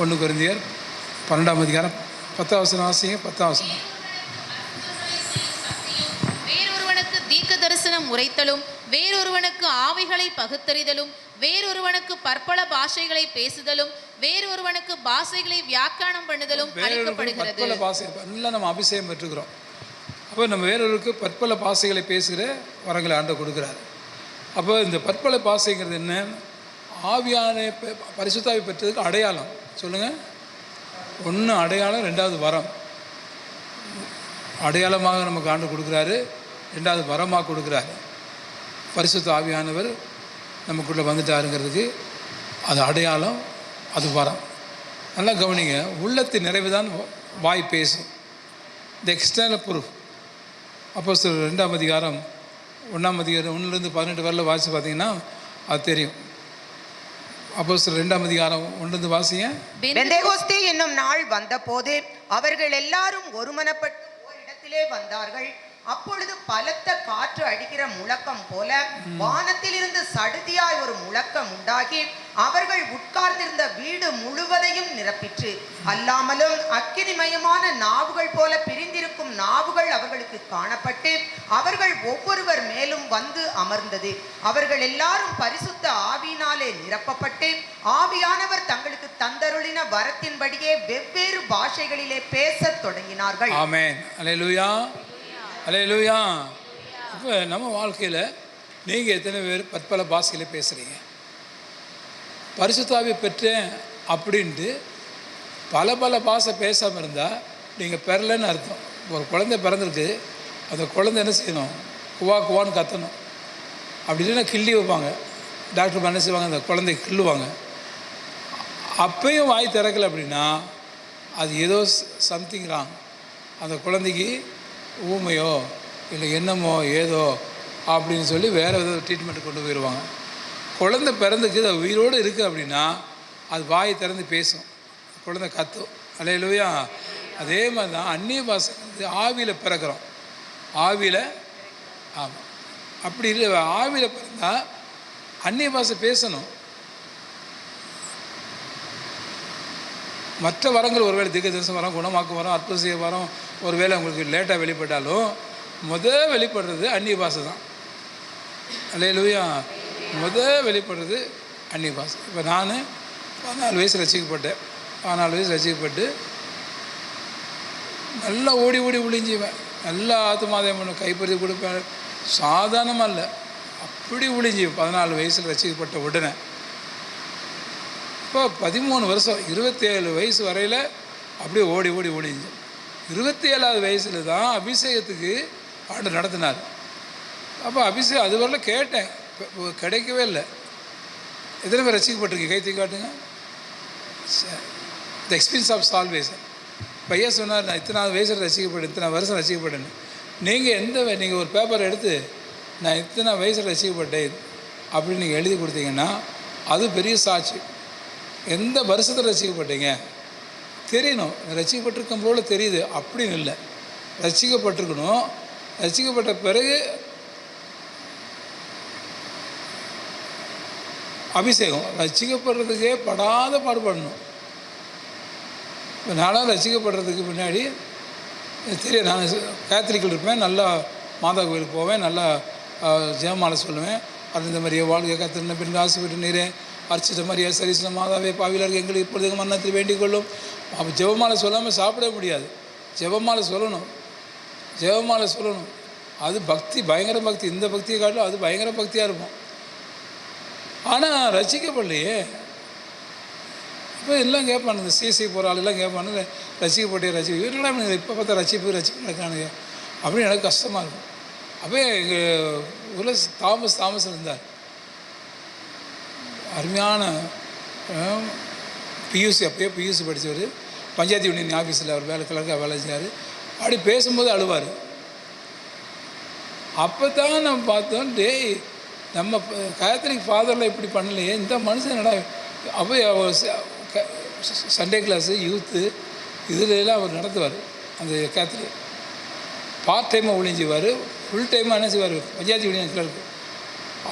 1 கொரிந்தியர் 12ஆம் அதிகாரம் 10ஆம் வசனம் வாசிங்க. 10ஆம் வசனம். வேறொருவனுக்கு தீர்க்க தரிசனம் உரைத்தலும், வேறொருவனுக்கு ஆவிகளை பகுத்தறிதலும், வேறொருவனுக்கு பற்பல பாஷைகளை பேசுதலும், வேறொருவனுக்கு பாஷைகளை வியாக்கியானம் பண்ணுதலும் அளிக்கப்படுகிறது. பற்பல பாஷை எல்லாம் நம்ம அபிஷேகம் பெற்றுக்கிறோம். அப்போ நம்ம வேறொருக்கு பற்பல பாஷைகளை பேசுகிற வரங்களை ஆண்டு கொடுக்குறாரு. அப்போ இந்த பற்பல பாஷைங்கிறது என்ன? ஆவியான பரிசுத்தாவி பெற்றதுக்கு அடையாளம். சொல்லுங்கள். 1 அடையாளம், 2வது வரம். அடையாளமாக நமக்கு ஆண்டு கொடுக்குறாரு, 2வது வரமாக கொடுக்குறாரு. பரிசுத்த ஆவியானவர் நமக்குள்ளே வந்துட்டாருங்கிறதுக்கு அது அடையாளம், அது வரம். நல்லா கவனிங்க. உள்ளத்தின் நிறைவு தான் வாய் பேசும். The external proof. அப்போஸ்தலர் 2ஆம் அதிகாரம் 1ஆம் அதிகாரம் 1லேருந்து 18 வரல வாசி பார்த்தீங்கன்னா அது தெரியும். அப்போஸ்தலர் 2ஆம் அதிகாரம் 1லேருந்து வாசிங்க. பெந்தேகோஸ்தே என்னும் நாள் வந்தபோது அவர்கள் எல்லாரும் ஒருமனப்பட்டு ஓரிடத்திலே வந்தார்கள். அப்பொழுது பலத்த காற்று அடிக்கிற முழக்கம் போல வானத்திலிருந்து சடுதியாய் ஒரு முழக்கம் உண்டாகி அவர்கள் உட்கார்ந்திருந்த வீடு முழுவதையும் நிரப்பிற்று. அல்லாமலும் அக்கினிமயமான நாவுகள் போல பிரிந்திருக்கும் நாவுகள் அவர்களுக்கு காணப்பட்டு அவர்கள் ஒவ்வொருவர் மேலும் வந்து அமர்ந்தது. அவர்கள் எல்லாரும் பரிசுத்த ஆவியினாலே நிரப்பப்பட்டு ஆவியானவர் தங்களுக்கு தந்தருளின வரத்தின்படியே வெவ்வேறு பாஷைகளிலே பேசத் தொடங்கினார்கள். ஆமென். அல்லேலூயா, அல்லேலூயா. இப்போ நம்ம வாழ்க்கையில் நீங்கள் எத்தனை பேர் பற்பல பாஷைகளை பேசுகிறீங்க? பரிசுத்தாவியை பெற்றேன் அப்படின்ட்டு பல பாஷை பேசாமல் இருந்தால் நீங்கள் பெறலைன்னு அர்த்தம். ஒரு குழந்தை பிறந்திருக்கு, அந்த குழந்தை என்ன செய்யணும்? குவான்னு கத்தணும். அப்படி இல்லைன்னா கிள்ளி வைப்பாங்க. டாக்டர் என்ன செய்வாங்க? அந்த குழந்தைய கிள்ளுவாங்க. அப்பையும் வாய் திறக்கலை அப்படின்னா அது ஏதோ சம்திங் ராங். அந்த குழந்தைக்கு ஊமையோ இல்லை என்னமோ ஏதோ அப்படின்னு சொல்லி வேறு ஏதோ ட்ரீட்மெண்ட் கொண்டு போயிடுவாங்க. குழந்தை பிறந்துக்கு அது உயிரோடு இருக்குது அப்படின்னா அது வாயை திறந்து பேசும், குழந்தை கத்தும். அல்லேலூயா. அதே மாதிரி தான் அந்நிய பாஷை வந்து ஆவியில் பிறக்கிறோம். ஆவியில், ஆமாம், அப்படி இல்லை. ஆவியில் பிறந்தால் அந்நிய பாஷை பேசணும். மற்ற வரங்கள் ஒருவேளை தீர்க்கதரிசன வரம், குணமாக்கு வரம், அற்புத செய்ய வரம் ஒருவேளை உங்களுக்கு லேட்டாக வெளிப்பட்டாலும் வெளிப்படுறது அந்நிய பாஷை தான். அல்லேலூயா. வெளிப்படுறது அந்நிய பாஷை. இப்போ நான் 14 வயசு ரசிக்கப்பட்டேன். 14 வயசு ரசிக்கப்பட்டு நல்லா ஓடி ஒளிஞ்சுவேன். நல்லா ஆத்துமாதம் பண்ண கைப்பற்றி கொடுப்பேன். சாதாரணமாக இல்லை, அப்படி ஒளிஞ்சி 14 வயசில் ரசிக்கப்பட்ட உடனே இப்போ 13 வருஷம் 27 வயசு வரையில் அப்படியே ஓடி ஒளிஞ்சு 27வது வயசில் தான் அபிஷேகத்துக்கு ஆண்டு நடத்தினார். அப்போ அபிஷேகம் அது வரல கேட்டேன், கிடைக்கவே இல்லை. எத்தனை பேர் ரசிக்கப்பட்டிருக்கு? கை தூக்கி காட்டுங்க. The experience of salvation. பையன் சொன்னார், நான் இத்தனாவது வயசில் ரசிக்கப்பட்டேன், இத்தனை வருஷம் ரசிக்கப்பட்டேன்னு. நீங்கள் ஒரு பேப்பர் எடுத்து நான் இத்தனை வயசில் ரசிக்கப்பட்டேன் அப்படின்னு நீங்கள் எழுதி கொடுத்தீங்கன்னா அது பெரிய சாட்சி. எந்த வருஷத்தில் ரசிக்கப்பட்டீங்க தெரியணும். ரசிக்கப்பட்டிருக்கும் போல தெரியுது அப்படின்னு இல்லை, ரசிக்கப்பட்டிருக்கணும். ரசிக்கப்பட்ட பிறகு அபிஷேகம். ரசிக்கப்படுறதுக்கே படாத பாடுபடணும். இப்போ நானும் ரசிக்கப்படுறதுக்கு முன்னாடி தெரியும், நான் கேத்தலிக்கில் இருப்பேன், நல்லா மாதா கோயிலுக்கு போவேன், நல்லா ஜெபமாலை சொல்லுவேன். அது இந்த மாதிரியே வாழ்க்கை கத்தின பின் ஆசைப்பட்டு நீரே அர்ச்சிட்ட மாதிரியா சரிசில மாதாவே பாவிலருக்கு எங்களுக்கு இப்பொழுது மன்னத்தில் வேண்டிக் கொள்ளும். அப்போ ஜெபமாலை சொல்லாமல் சாப்பிட முடியாது. ஜெபமாலை சொல்லணும். அது பக்தி, பயங்கர பக்தி. இந்த பக்தியை காட்டிலும் அது பயங்கர பக்தியாக இருக்கும். ஆனால் ரசிக்கப்படலையே. இப்போ எல்லாம் கேட்பானுங்க, சிசி போகிற ஆளெல்லாம் கேட்பானுங்க, ரசிக்கப்பட்டே இவரெல்லாம் இப்போ பார்த்தா ரசிப்பு இருக்கானுங்க அப்படின்னு எனக்கு கஷ்டமாக இருக்கும். அப்போயே எங்கள் ஊரில் தாமஸ் இருந்தார். அருமையான பியூசி, அப்போயே பியூசி படித்தவர். பஞ்சாயத்து யூனியன் ஆஃபீஸில் அவர் கிளர்க்காக வேலை செய்யார். அப்படி பேசும்போது அழுவார். அப்போ தான் நம்ம பார்த்தோம், டேய் நம்ம கேத்தலிக் ஃபாதரில் இப்படி பண்ணலையே, இந்த மனுஷன் என்னடா. அப்போ சண்டே கிளாஸு, யூத்து இதுலாம் அவர் நடத்துவார். அந்த கேத்தலிக் பார்ட் டைமாக ஒழிஞ்சுவார், ஃபுல் டைமாக என்ன செய்வார், பஞ்சாயத்து யூனியன் கிளர்க்கு.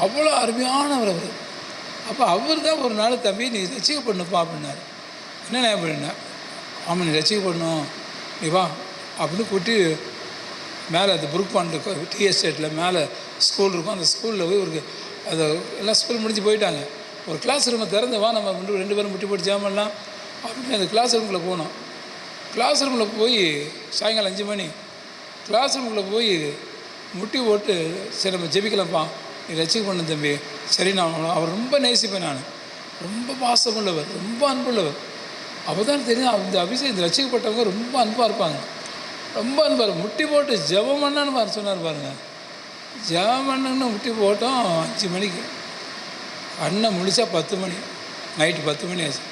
அவ்வளோ அருமையானவர் அவர். அப்போ அவர் தான் ஒரு நாள், தம்பி நீ ரசிக்கப்படணுப்பா அப்படின்னாரு. என்ன பண்ணினேன், ஆமாம் நீ ரசிக்கப்படணும், நீ வா அப்படின்னு கூட்டி மேலே அந்த புருக் பாண்ட் டீ எஸ்டேட்டில் மேலே ஸ்கூல் இருக்கும். அந்த ஸ்கூலில் போய் ஒரு அதை எல்லாம் ஸ்கூல் முடிஞ்சு போயிட்டாங்க. ஒரு கிளாஸ் ரூமை திறந்து வா நம்ம ரெண்டு பேரும் முட்டி போட்டு ஜாமெல்லாம் அப்படின்னு அந்த கிளாஸ் ரூமுக்குள்ளே போனோம். கிளாஸ் ரூமில் போய் சாயங்காலம் 5 மணி கிளாஸ் ரூமுக்குள்ளே போய் முட்டி போட்டு சரி நம்ம ஜெபிக்கலாம்ப்பா, நீ ரசிக்க பண்ணு தம்பி, சரி நான் அவர் ரொம்ப நேசிப்பேன், நான் ரொம்ப பாசமுள்ளவர், ரொம்ப அன்புள்ளவர். அப்போ தான் தெரியும் அந்த அபிஷேகம் இந்த ரசிக்கப்பட்டவங்க ரொம்ப அன்பாக இருப்பாங்க, ரொம்ப அன்பாக முட்டி போட்டு ஜெபம் பண்ணான்னு சொன்னார் பாருங்கள். ஜெபம் பண்ணுன்னு முட்டி போட்டோம் 5 மணிக்கு. கண்ணை முழிச்சா 10 மணி, நைட்டு 10 மணி ஆச்சு.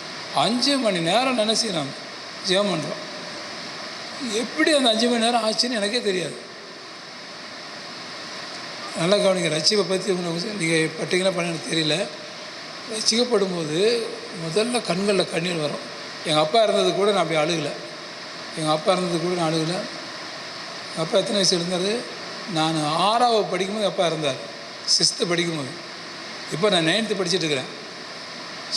5 மணி நேரம் நினச்சிக்கிறோம் ஜெபம் பண்ணுறோம். எப்படி அந்த 5 மணி நேரம் ஆச்சுன்னு எனக்கே தெரியாது. நல்லா கவனிங்க, ரட்சிப்பை பற்றி நீங்கள் பட்டிங்களா பண்ண எனக்கு தெரியல. ரசிக்கப்படும் போது முதல்ல கண்களில் கண்ணீர் வரும். எங்கள் அப்பா இருந்தது கூட நான் அப்படி அழுகலை. எங்கள் அப்பா அழுகலை. எங்கள் அப்பா எத்தனை வயசு இருந்தார்? நான் 6ஆவது படிக்கும்போது அப்பா இருந்தார், 6th படிக்கும்போது. இப்போ நான் 9th படிச்சுட்டு இருக்கிறேன்.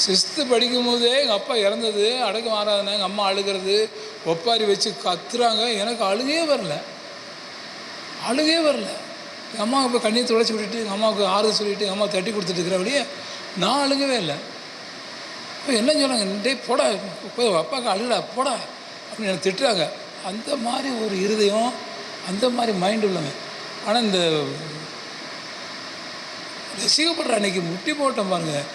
6th படிக்கும்போதே எங்கள் அப்பா இறந்தது, அடக்கம் ஆறாதுனா எங்கள் அம்மா அழுகிறது, ஒப்பாரி வச்சு கத்துறாங்க. எனக்கு அழுகையே வரல. எங்கள் அம்மாவுக்கு போய் கண்ணீர் துடைச்சி விட்டுட்டு எங்கள் அம்மாவுக்கு ஆறுதல் சொல்லிவிட்டு எங்கள் அம்மா தட்டி கொடுத்துட்டு இருக்கிற வழியே நான் அழுகவே இல்லை. இப்போ என்ன சொல்கிறாங்க, டே போடா போய் அப்பாவுக்கு அழுடா போடா அப்படின்னு எனக்கு திட்டுறாங்க. அந்த மாதிரி ஒரு இருதயம், அந்த மாதிரி மைண்ட் உள்ளவன். ஆனால் இந்த ரசிக்கப்படுற அன்றைக்கி முட்டி போட்டோம் பாருங்கள்,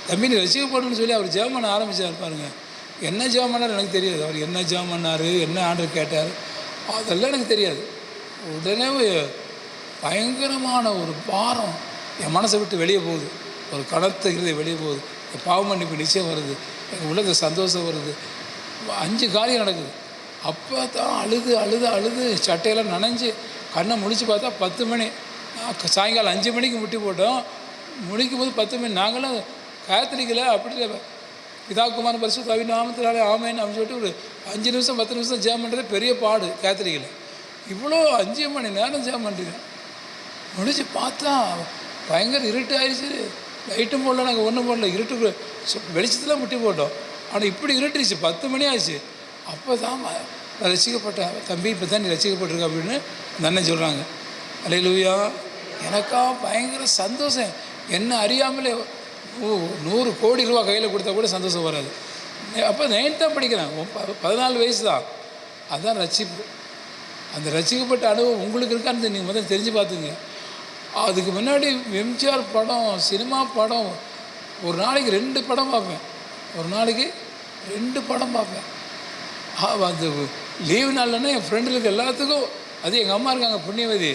தம்பி நீ ரசிக்கப்படணும்னு சொல்லி அவர் ஜெபம் பண்ண ஆரம்பித்தார் பாருங்கள். என்ன ஜெபம் பண்ணார் எனக்கு தெரியாது. அவர் என்ன ஜெபம் பண்ணார், என்ன ஆர்டர் கேட்டார், அதெல்லாம் எனக்கு தெரியாது. உடனே பயங்கரமான ஒரு பாரம் என் மனசை விட்டு வெளியே போகுது, ஒரு கனத்த இருதயம் வெளியே போகுது. என் பாவ மன்னிப்பு நிச்சயம் வருது, எங்கள் உள்ளது சந்தோஷம் வருது. 5 காரியம் நடக்குது. அப்போ தான் அழுது சட்டையெல்லாம் நனைஞ்சு கண்ணை முடிச்சு பார்த்தா 10 மணி. சாயங்காலம் 5 மணிக்கு முட்டி போட்டோம். முடிக்கும் போது 10 மணி. நாங்களும் காயத்ரிக்கலை அப்படி பிதாக்குமார் பரிசுத்த ஆவியின் நாமத்தினாலே ஆமேன்னு அப்படின்னு சொல்லிட்டு ஒரு 5 நிமிஷம் 10 நிமிஷம் ஜெபம் பண்ணுறது பெரிய பாடு. காயத்ரிக்கலை இவ்வளோ 5 மணி நேரம் ஜெபம் பண்ணுறீங்க. முடிச்சு பார்த்தா பயங்கர இருட்டு ஆயிடுச்சு. லைட்டும் போடல, நாங்கள் ஒன்றும் போடல, இருட்டு வெளிச்சத்தில் முட்டி போட்டோம். ஆனால் இப்படி இருட்டுச்சு, 10 மணி ஆச்சு. அப்போ தான் நான் ரசிக்கப்பட்டேன். தம்பி இப்போ தான் நீ ரசிக்கப்பட்டிருக்க அப்படின்னு அந்த அண்ணன் சொல்கிறாங்க. அல்லேலூயா. எனக்கா பயங்கர சந்தோஷம். என்ன அறியாமலே 100 கோடி ரூபா கையில் கொடுத்தா கூட சந்தோஷம் வராது. அப்போ 9th தான் படிக்கிறேன், 14 வயசு தான். அதுதான் ரட்சிப்பு. அந்த ரசிக்கப்பட்ட அனுபவம் உங்களுக்கு இருக்கான்னு நீங்கள் முதல்ல தெரிஞ்சு பார்த்துங்க. அதுக்கு முன்னாடி எம்ஜிஆர் படம், சினிமா படம், ஒரு நாளைக்கு 2 படம் பார்ப்பேன். அந்த லீவு நாள்லன்னா என் ஃப்ரெண்டுகளுக்கு எல்லாத்துக்கும், அது எங்கள் அம்மா இருக்காங்க புண்ணியவதி,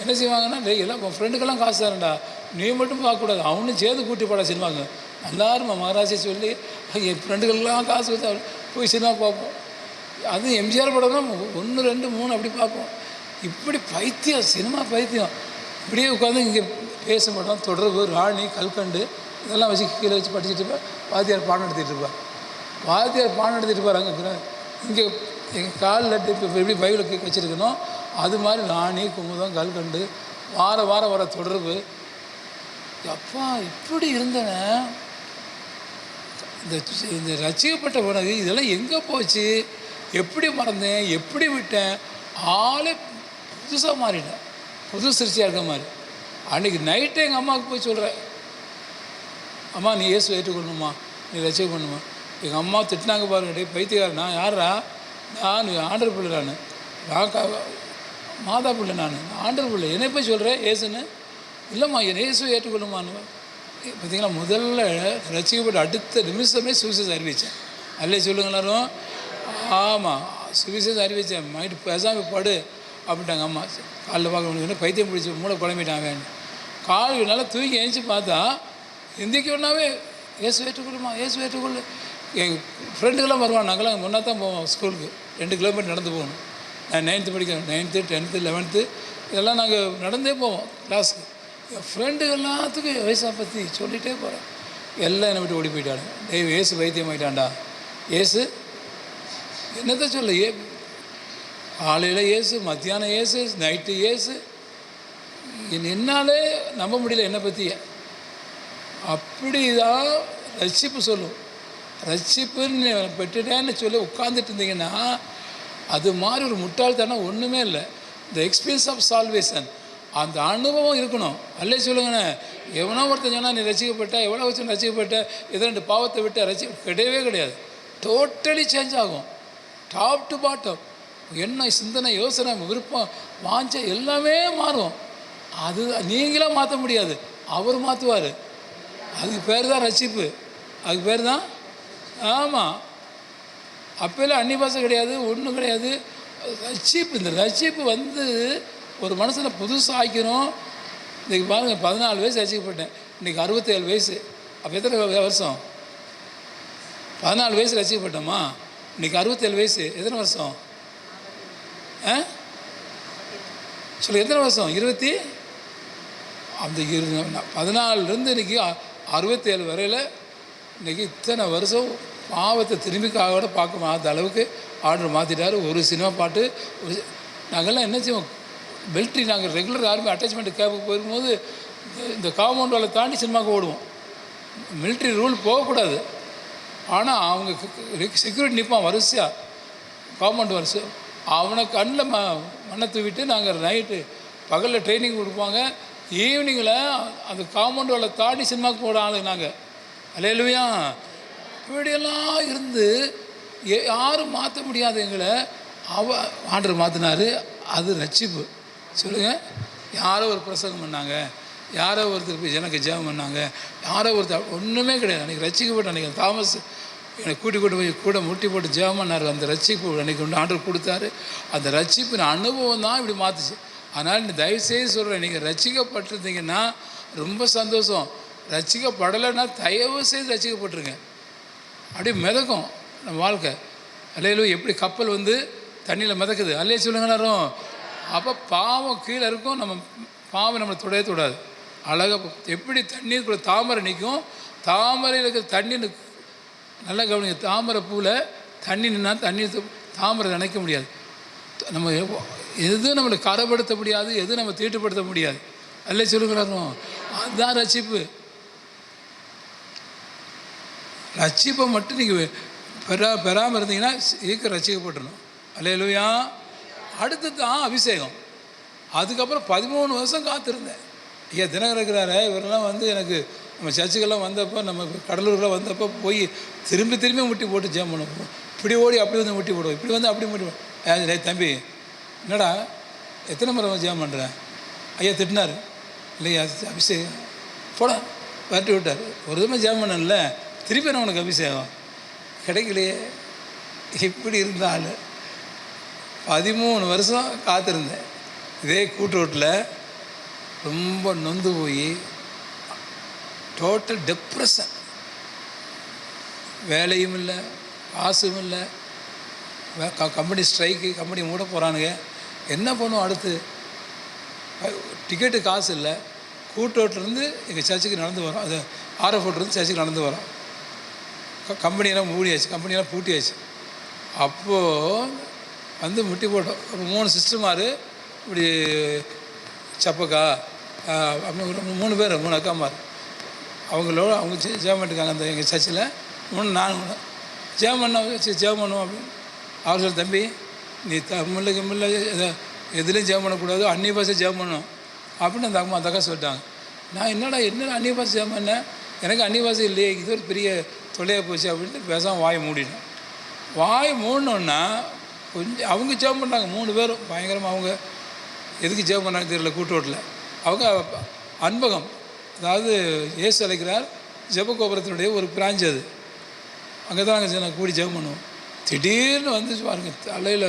என்ன செய்வாங்கன்னா, எல்லாம் உன் ஃப்ரெண்டுக்கெல்லாம் காசு தரேன்டா, நீ மட்டும் பார்க்கக்கூடாது, அவனும் சேர்ந்து கூட்டி போட சினிமாங்க. எல்லாரும் மகாராசி சொல்லி என் ஃப்ரெண்டுகளுக்கெல்லாம் காசு வச்சு போய் சினிமா பார்ப்போம். அதுவும் எம்ஜிஆர் படம் தான் 1, 2, 3 அப்படி பார்ப்போம். இப்படி பைத்தியம், சினிமா பைத்தியம். இப்படியே உட்காந்து இங்கே பேச மாட்டோம். தொடர்பு, ராணி, கல்கண்டு இதெல்லாம் வச்சு கீழே வச்சு படிச்சுட்டு இருப்பேன். வாத்தியார் பாடம் நடத்திட்டு இருப்பார். அங்கே இங்கே எங்கள் காலில் இப்போ எப்படி பைபிளை வச்சுருக்கணும், அது மாதிரி ராணி, குமுதம், கல்கண்டு, வாரம் வர தொடர்பு. அப்பா இப்படி இருந்தேனே. இந்த ரசிக்கப்பட்ட உணவு இதெல்லாம் எங்கே போச்சு, எப்படி மறந்தேன், எப்படி விட்டேன், ஆளே புதுசாக மாறிட்டேன், புது சிருஷ்டியாக இருக்க மாதிரி. அன்றைக்கி நைட்டே எங்கள் அம்மாவுக்கு போய் சொல்கிறேன், அம்மா நீ இயேசு ஏற்றுக்கொள்ளணுமா, நீ ரசிக்க பண்ணணுமா. எங்கள் அம்மா திட்டினாங்க பாருங்க, டே பைத்தியக்காரன், நான் யாரா, நான் ஆண்டர் பிள்ளை, நான் மாதா பிள்ளை, நான் ஆண்டர் பிள்ளை, என்னை போய் சொல்கிறேன் ஏசுன்னு. இல்லைம்மா என் இயேசு ஏற்றுக்கொள்ளுமான்னு. பார்த்தீங்களா, முதல்ல ரசிக்கப்பட்டு அடுத்த நிமிஷமே சுவிசேஷம் அறிவித்தேன். அல்லே சொல்லுங்க எல்லாரும். ஆமாம், சுவிசேஷம் அறிவித்தேன். மைட்டு பேசாமல் படு அப்படின்ட்டாங்க அம்மா. காலைல பார்க்க முடியும், பைத்தியம் பிடிச்சி மூளை குழம்பிட்டாங்க. கால் நல்லா தூக்கி எழுந்துச்சி பார்த்தா எந்திக்கணுன்னாவே இயேசு ஏற்றுக்கொள்ளுமா, இயேசு ஏற்றுக்கொள்ளு. எங்கள் ஃப்ரெண்டுக்கெல்லாம் வருவான், நாங்களாம் முன்னா தான் போவோம் ஸ்கூலுக்கு, 2 கிலோமீட்டர் நடந்து போகணும். நான் 9th படிக்கிறேன், 9th 10th 11th இதெல்லாம் நாங்கள் நடந்தே போவோம் கிளாஸுக்கு. என் ஃப்ரெண்டு எல்லாத்துக்கும் வயசை பற்றி சொல்லிகிட்டே போகிறேன். எல்லாம் என்னை விட்டு ஓடி போயிட்டாங்க. டேய் ஏசு வைத்தியம் ஆகிட்டான்டா, ஏசு என்னத்தை சொல்ல, காலையில் ஏசு, மத்தியானம் ஏசு, நைட்டு ஏசு. என்னாலே நம்ப முடியல என்னை பற்றி. அப்படி தான் ரட்சிப்பு சொல்லும். ரட்சிப்புன்னு பெற்றுட்டேன்னு சொல்லி உட்காந்துட்டு இருந்தீங்கன்னா அது மாதிரி ஒரு முட்டாள்தனம் ஒன்றுமே இல்லை. இந்த எக்ஸ்பீரியன்ஸ் ஆஃப் சால்வேஷன், அந்த அனுபவம் இருக்கணும். அல்லே சொல்லுங்கண்ணே, எவனோ ஒருத்தன் சொன்னால் நீ ரசிக்கப்பட்ட, எவ்வளோ வச்சு ரசிக்கப்பட்ட, எதோ 2 பாவத்தை விட்டு கிடையவே கிடையாது. டோட்டலி சேஞ்ச் ஆகும், டாப் டு பாட்டம். என்ன சிந்தனை, யோசனை, விருப்பம், வாஞ்சை எல்லாமே மாறும். அது நீங்களாக மாற்ற முடியாது, அவர் மாற்றுவார். அதுக்கு பேர் தான் ரட்சிப்பு, அதுக்கு பேர் தான். ஆமாம், அப்போல்லாம் அன்னி பாசை கிடையாது, ஒன்றும் கிடையாது. ரட்சிப்பு, இந்த ரட்சிப்பு வந்து ஒரு மனுஷனை புதுசாக ஆக்கணும். இன்றைக்கி பாருங்கள், 14 வயசு ரசிக்கப்பட்டேன், இன்றைக்கி 67 வயசு. அப்போ எத்தனை வருஷம்? 14 வயசு ரசிக்கப்பட்டோமா, இன்றைக்கி 67 வயசு. எத்தனை வருஷம்? சொல்லு, எத்தனை வருஷம்? 20 அந்த 14லேருந்து இன்றைக்கி 67 வரையில் இன்றைக்கி இத்தனை வருஷம் பாவத்தை திரும்பி கூட பார்க்க மாற்ற அளவுக்கு ஆர்டர் மாற்றிட்டார். ஒரு சினிமா பாட்டு, நாங்கள்லாம் என்ன செய்வோம், பெல்ட்ரி, நாங்கள் ரெகுலர் ஆர்மி அட்டாச்மெண்ட் கேம்புக்கு போயிருக்கும்போது இந்த காம்பவுண்ட் வாலை தாண்டி சினிமாவுக்கு ஓடுவோம். மிலிட்ரி ரூல் போகக்கூடாது, ஆனால் அவங்க செக்யூரிட்டி நிற்பான் வரிசையாக, காம்பவுண்ட் வரிசை. அவனை கண்ணில் மண்ணை தூவிட்டு நாங்கள் நைட்டு பகலில் ட்ரைனிங் கொடுப்பாங்க, ஈவினிங்கில் அந்த காம்பவுண்ட் வாலை தாண்டி சினிமாவுக்கு போட ஆளுங்க நாங்கள். அல்லேலூயா. இப்படியெல்லாம் இருந்து யாரும் மாற்ற முடியாது எங்களை. ஆண்டவர் மாற்றினார். அது ரட்சிப்பு. சொல்லுங்கள், யாரோ ஒரு பிரசங்கம் பண்ணாங்க, யாரோ ஒருத்தர் போய் எனக்கு ஜெபம் பண்ணாங்க, யாரோ ஒருத்தர், ஒன்றுமே கிடையாது. அன்றைக்கி ரட்சிக்கப்பட்ட அன்றைக்கி தாமஸ் என்னை கூட்டி போய் கூட முட்டி போட்டு ஜெபம் பண்ணார். அந்த ரட்சிப்பு அன்றைக்கி ஒன்று ஆண்டவர் கொடுத்தாரு. அந்த ரட்சிப்பின் அனுபவம் தான் இப்படி மாற்றுச்சு. அதனால் நீ தயவுசெய்து சொல்கிறேன், நீங்கள் ரட்சிக்கப்பட்டிருந்தீங்கன்னா ரொம்ப சந்தோஷம். ரட்சிக்கப்படலைன்னா தயவு செய்து ரட்சிக்கப்பட்டிருங்க. அப்படியே மிதக்கும் நம்ம வாழ்க்கை. அல்லேலூயா. எப்படி கப்பல் வந்து தண்ணியில் மிதக்குது, அல்லே சொல்லுங்க எல்லாரும். அப்போ பாவம் கீழே இருக்கும், நம்ம பாவம் நம்மளை தொடவே தொடாது. அழகாக எப்படி தண்ணீர் கூட தாமரை நிற்கும், தாமரையில் இருக்கிற தண்ணி நல்லா கவனிங்க. தாமரை பூவில் தண்ணி நின்னா தண்ணீர் தாமரை நினைக்க முடியாது. நம்ம எதுவும் நம்மளை கரைப்படுத்த முடியாது, எதுவும் நம்ம தீட்டுப்படுத்த முடியாது. அல்லே சொல்லுகிறாரும். அதுதான் ரட்சிப்பு. ரட்சிப்பை மட்டும் நீங்கள் பெறாமல் இருந்தீங்கன்னா சீக்கிரம் ரட்சிக்கப்பட்டுடணும். அல்லேலூயா. அடுத்து தான் அபிஷேகம். அதுக்கப்புறம் 13 வருஷம் காத்திருந்தேன். ஐயா தினகர் இருக்கிறாரு, இவரெல்லாம் வந்து எனக்கு நம்ம சர்ச்சுக்கெல்லாம் வந்தப்போ, நம்ம கடலூர்லாம் வந்தப்போ போய் திரும்பி முட்டி போட்டு ஜெபம் பண்ணுவோம். இப்படி ஓடி அப்படி வந்து முட்டி போடுவோம், இப்படி வந்து அப்படி முட்டி போடுவோம். டே தம்பி, என்னடா எத்தனை முறை ஜெபம் பண்ணுறேன்? ஐயா திட்டினார். இல்லையா அபிஷேகம் போட வரட்டி விட்டார். ஒரு விதமாக ஜெபம் பண்ணல, திருப்பி நான் உனக்கு அபிஷேகம் கிடைக்கலையே. இப்படி இருந்தாலும் 13 வருஷம் காத்திருந்தேன். இதே கூட்டுரோட்டில் ரொம்ப நொந்து போய் டோட்டல் டிப்ரெஷன். வேலையும் இல்லை, காசும் இல்லை, கம்பெனி ஸ்ட்ரைக்கு, கம்பெனி மூட போகிறானுங்க. என்ன பண்ணுவோம் அடுத்து? டிக்கெட்டு காசு இல்லை. கூட்டோட்டிலேருந்து எங்கள் சர்ச்சுக்கு நடந்து வரோம், அது ஆர்எஃப்லேருந்து சர்ச்சுக்கு நடந்து வரோம். கம்பெனியெல்லாம் மூடியாச்சு, கம்பெனியெல்லாம் பூட்டியாச்சு. அப்போது வந்து முட்டி போட்டோம். ஒரு 3 சிஸ்டர்மார், இப்படி சப்பக்கா அப்படி 3 பேர், 3 அக்காமார். அவங்களோட அவங்க ஜெபம் பண்ணிருக்காங்க அந்த எங்கள் சர்ச்சில். 3 நான் ஜெபம் பண்ணுவோம் அப்படின்னு. அவர் சொல்ல, தம்பி நீ தமிழில் எதுலேயும் ஜெபம் பண்ணக்கூடாது, அந்நிய பாஷை ஜெபம் பண்ணணும் அப்படின்னு அந்த அக்கா சொல்லிட்டாங்க. நான் என்னடா அந்நிய பாஷை ஜெபம் பண்ணேன், எனக்கு அந்நிய பாஷை இல்லையே, இது ஒரு பெரிய தொல்லையாக போச்சு அப்படின்ட்டு பேசாமல் வாயை மூடினேன். வாயை மூடினோன்னா கொஞ்சம் அவங்க ஜெபம் பண்ணாங்க 3 பேரும் பயங்கரமாக. அவங்க எதுக்கு ஜெபம் பண்ணாங்க தெரியல. கூட்டோட்டில் அவங்க அன்பகம், அதாவது இயேசு அழைக்கிறார் ஜெபகோபுரத்தினுடைய ஒரு பிரான்ச். அது அங்கே தான் நாங்கள் கூடி ஜெபம் பண்ணுவோம். திடீர்னு வந்து பாருங்க, தலையில்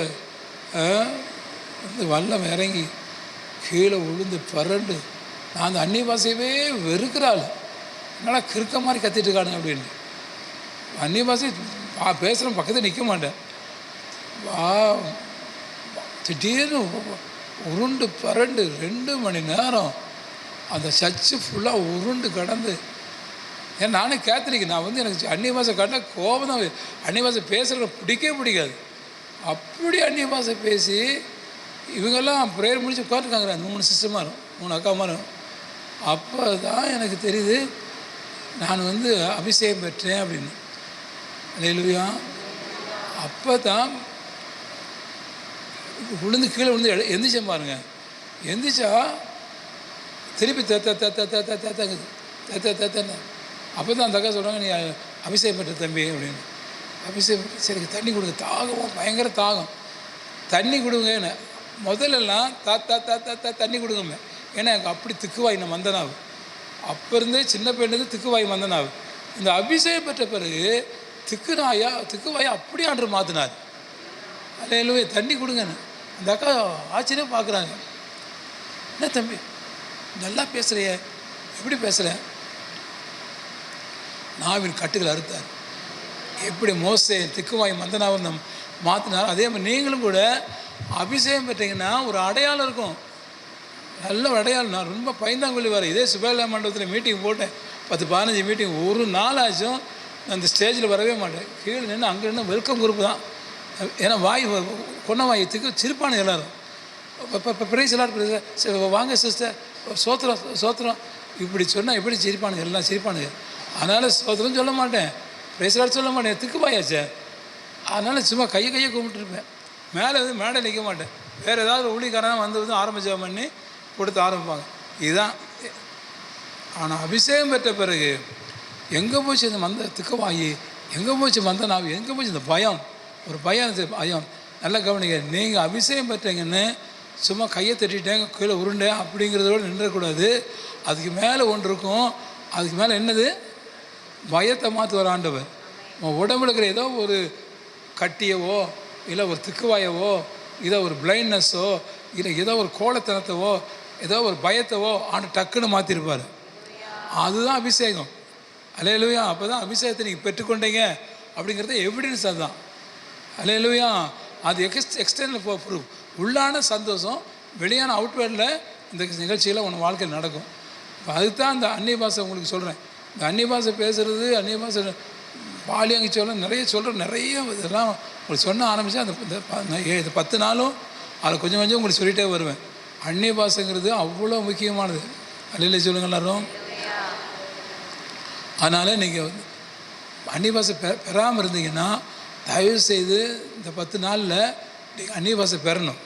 வந்து வல்லம் இறங்கி கீழே விழுந்து பரண்டு. நான் அந்த அந்நிய பாஷையவே வெறுக்கிறாள். என்னடா கிறுக்க மாதிரி கத்திட்டு இருக்கானுங்க அப்படின்னு. அந்நிய பாஷை பேசுகிறேன், பக்கத்தில் நிற்க மாட்டேன். திடீர்னு உருண்டு பரண்டு 2 மணி நேரம் அந்த சர்ச்சு ஃபுல்லாக உருண்டு கடந்து. ஏன் நானே கேத்தலிக், நான் வந்து எனக்கு அந்நிய பாஷை காட்டினா கோபம் தான். அந்நிய பாஷை பேசுகிற பிடிக்கவே. அப்படி அந்நிய பாஷை பேசி இவங்கெல்லாம் ப்ரேயர் முடிச்சு உட்காந்துருக்காங்க. அந்த 3 சிஸ்டர்மாரும் 3 அக்காமாரும். அப்போ தான் எனக்கு தெரியுது நான் வந்து அபிஷேகம் பெற்றேன் அப்படின்னு. அல்லேலூயா. அப்போ தான் விழுந்து கீழே விழுந்து எந்திரிச்சேன் பாருங்க. எந்திரிச்சா திருப்பி தத்தன்னு. அப்போ தான் அந்த அக்கா சொல்கிறாங்க, நீ அபிஷேகம் பெற்ற தம்பி அப்படின்னு. அபிஷேகம் சரி, தண்ணி கொடுங்க, தாகம் பயங்கர தாகம், தண்ணி கொடுங்கன்னு. முதல்லலாம் தண்ணி கொடுங்கம்மே. ஏன்னா எனக்கு அப்படி திக்குவாய் நான் மந்தனாவு. அப்போ இருந்தே சின்ன பையனுக்கு திக்குவாய் மந்தனாவு. இந்த அபிஷேகம் பெற்ற பிறகு திக்குவாயை அப்படியே ஆண்டு மாற்றினார். அல்லேலூயா. தண்ணி கொடுங்கன்னு. அந்த அக்கா ஆச்சரியம் பார்க்குறாங்க. என்ன தம்பி நல்லா பேசுகிறைய, எப்படி பேசுகிறேன்? நாவின் கட்டுகள் அறுத்தார். எப்படி மோசே திக்குவாய் மந்தனாவும் மாற்றினார், அதே மாதிரி நீங்களும் கூட அபிஷேகம் பெற்றீங்கன்னா ஒரு அடையாளம் இருக்கும். நல்ல ஒரு அடையாளம். நான் ரொம்ப பயந்தாங்கொள்ளி வரேன். இதே சுபேலா மண்டபத்தில் மீட்டிங் போட்டேன், 10-15 மீட்டிங். ஒரு நாளாச்சும் அந்த ஸ்டேஜில் வரவே மாட்டேன். கீழே நின்று அங்கே நின்று வெல்கம் குரூப் தான். ஏன்னா வாய் கொன்ன வாயத்துக்கு சிரிப்பானு எல்லோரும். இப்போ பிரைஸ் எல்லாரும் வாங்க சிஸ்டர், சோத்திரம் இப்படி சொன்னால் எப்படி சிரிப்பானுங்க, எல்லாம் சிரிப்பானுங்க. அதனால் சோத்திரம் சொல்ல மாட்டேன், பிரைஸ் எல்லாரும் சொல்ல மாட்டேன், திக்குவாயாச்சே. அதனால் சும்மா கையை கும்பிட்டுருப்பேன். மேலே வந்து மேடை நிற்க மாட்டேன். வேறு ஏதாவது ஊழிக்காரன் வந்து ஆரம்பிச்சா பண்ணி கொடுத்து ஆரம்பிப்பாங்க. இதுதான். ஆனால் அபிஷேகம் பெற்ற பிறகு எங்கே போச்சு இந்த திக்குவாயி, எங்கே போச்சு நாவு, எங்கே போச்சு இந்த பயம், ஒரு பயம். நல்லா கவனிங்க. நீங்கள் அபிஷேகம் பெற்றீங்கன்னு சும்மா கையை தட்டிட்டேன் கீழே உருண்டேன் அப்படிங்கிறதோடு நின்றக்கூடாது. அதுக்கு மேலே ஒன்று இருக்கும். அதுக்கு மேலே என்னது? பயத்தை மாற்றுவார் ஆண்டவர். உடம்புல இருக்கிற ஏதோ ஒரு கட்டியவோ, இல்லை ஒரு திக்குவாயவோ, ஏதோ ஒரு பிளைண்ட்னஸோ, இல்லை ஏதோ ஒரு கோலத்தனத்தவோ, ஏதோ ஒரு பயத்தவோ ஆண்டு டக்குன்னு மாற்றிருப்பார். அதுதான் அபிஷேகம். அல்லேலூயா. அப்போ தான் அபிஷேகத்தை நீங்கள் பெற்றுக்கொண்டீங்க அப்படிங்கிறத எவிடன்ஸ். அதுதான் அல்லேலூயா. அது எக்ஸ்டர்னல் ப்ரூஃப். உள்ளான சந்தோஷம் வெளியான அவுட்வேர்டில் இந்த நிகழ்ச்சியில் உன் வாழ்க்கையில் நடக்கும். அதுதான் அந்த அந்நிய பாஷை உங்களுக்கு சொல்கிறேன். இந்த அந்நிய பாஷை பேசுகிறது, அந்நிய பாஷை பாலியாங்கி சொல்ல நிறைய இதெல்லாம் உங்களுக்கு சொன்ன ஆரம்பித்தா அந்த 10 நாளும் அதில் கொஞ்சம் கொஞ்சம் உங்களுக்கு சொல்லிகிட்டே வருவேன். அந்நிய பாஷைங்கிறது அவ்வளோ முக்கியமானது. அல்லேலூயா சொல்லுங்க எல்லாரும். அதனால் நீங்கள் அந்நிய பாஷை பெறாமல் இருந்தீங்கன்னா தயவுசெய்து இந்த 10 நாளில் நீங்கள் அந்நிய பாஷை பெறணும்.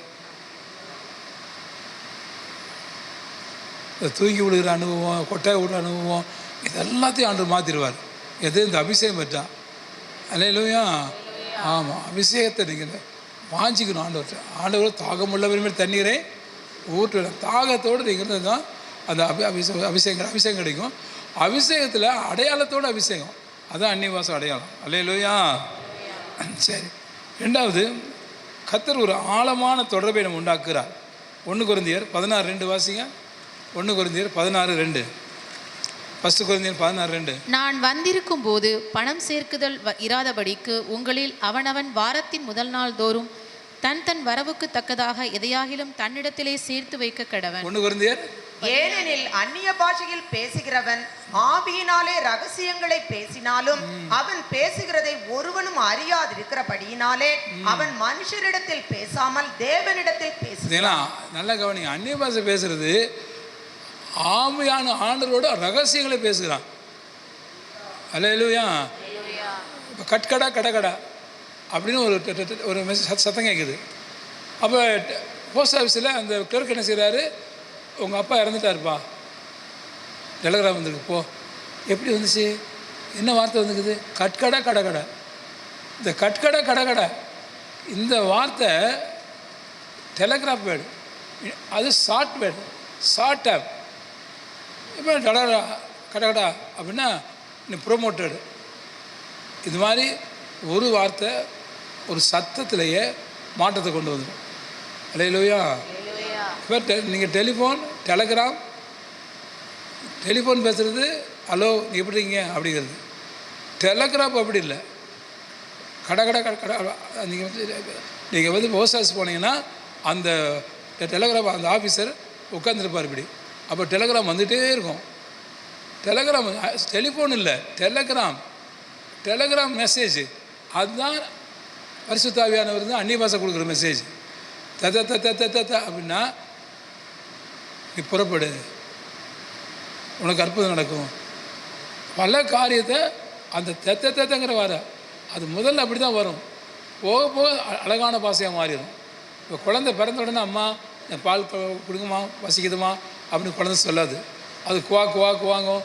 தூங்கி விடுகிற அனுபவம், கொட்டாய் விடுற அனுபவம், இது எல்லாத்தையும் ஆண்டவர் மாற்றிடுவார். எது? இந்த அபிஷேகம் பெற்றா. அல்லேலூயா. ஆமாம், அபிஷேகத்தை நீங்கள் வாஞ்சிக்கணும். ஆண்டவர் தாகமுள்ள விரும்பி தண்ணீரை ஊற்றுவேன். தாகத்தோடு நீங்கள் தான் அந்த அபிஷேகம் கிடைக்கும். அபிஷேகத்தில் அடையாளத்தோடு அபிஷேகம், அதுதான் அந்நியவாசம் அடையாளம். அல்லேலூயா. சரி, ரெண்டாவது, கர்த்தர் ஒரு ஆழமான தொடர்பை நம்ம உண்டாக்குறார். 1 கொரிந்தியர் 16:2 வாசிங்க. 1 கொரிந்தியர் 16:2. 1 கொரிந்தியர் 16:2. நான் வந்திருக்கும் போது பணம் சேர்க்குதல் இராதபடிக்கு உங்களில் அவனவன் வாரத்தின் முதல் நாள் தோறும் தன் வரவுக்கு தக்கதாக எதையாகிலும் தன்னிடத்திலே சேர்த்து வைக்க கடவன். 1 கொரிந்தியர். ஏனெனில் அந்நிய பாஷையில் பேசுகிறவன் ஆவியினாலே ரகசியங்களை பேசினாலும் அவன் பேசுகிறதை ஒருவனும் அறியாதிருக்கிறபடியினாலே அவன் மனுஷரிடத்தில் பேசாமல் தேவனிடத்தில் பேசுகிறான். நல்ல கவனிங்க. அந்நிய பாஷை பேசுறது ஆவியான ஆண்டவரோட ரகசியங்களை பேசுகிறான். அல்லேலூயா. இப்போ கட்கடா கடகடா அப்படின்னு ஒரு சத்தம் கேட்குது. அப்போ போஸ்ட் ஆஃபீஸில் அந்த கிளர்க் என்ன செய்கிறாரு? உங்கள் அப்பா இறந்துட்டாருப்பா, டெலகிராம் வந்துருக்கு, போ. எப்படி வந்துச்சு? என்ன வார்த்தை வந்துக்குது? கட்கடா கடகடா. இந்த கட்கடா கடகடா இந்த வார்த்தை டெலகிராஃப் வேர்டு, அது ஷார்ட் வேர்டு, ஷார்ட் டேப். இப்போ டலகடா கடகடா அப்படின்னா நீ ப்ரொமோட்டடு. இது மாதிரி ஒரு வார்த்தை ஒரு சத்தத்திலேயே மாற்றத்தை கொண்டு வந்துடும். அல்லேலூயா. இப்போ நீங்கள் டெலிஃபோன் பேசுகிறது, ஹலோ நீ எப்படி இருக்கீங்க அப்படிங்கிறது. டெலகிராஃப் அப்படி இல்லை. நீங்கள் வந்து போஸ்ட் ஆஃபீஸ் போனீங்கன்னா அந்த டெலகிராஃப் அந்த ஆஃபீஸர் உட்காந்துருப்பார் இப்படி. அப்போ டெலகிராம் வந்துகிட்டே இருக்கும். டெலகிராம் டெலிஃபோன் இல்லை, டெலகிராம் மெசேஜ். அதுதான் பரிசுத்த ஆவியானவர் தான் அந்நிய பாஷை கொடுக்குற மெசேஜ். அப்படின்னா நீ புறப்படு, உனக்கு அற்புதம் நடக்கும். பல காரியத்தை அந்த தத்தங்கிற அது முதல்ல அப்படி தான் வரும். போக போக அழகான பாஷையாக மாறிடும். இப்போ குழந்தை பிறந்த உடனே அம்மா என் பால் கொடுங்கம்மா பசிக்குதுமா அப்படின்னு குழந்தை சொல்லாது. அது குவா குவா குவாங்கும்,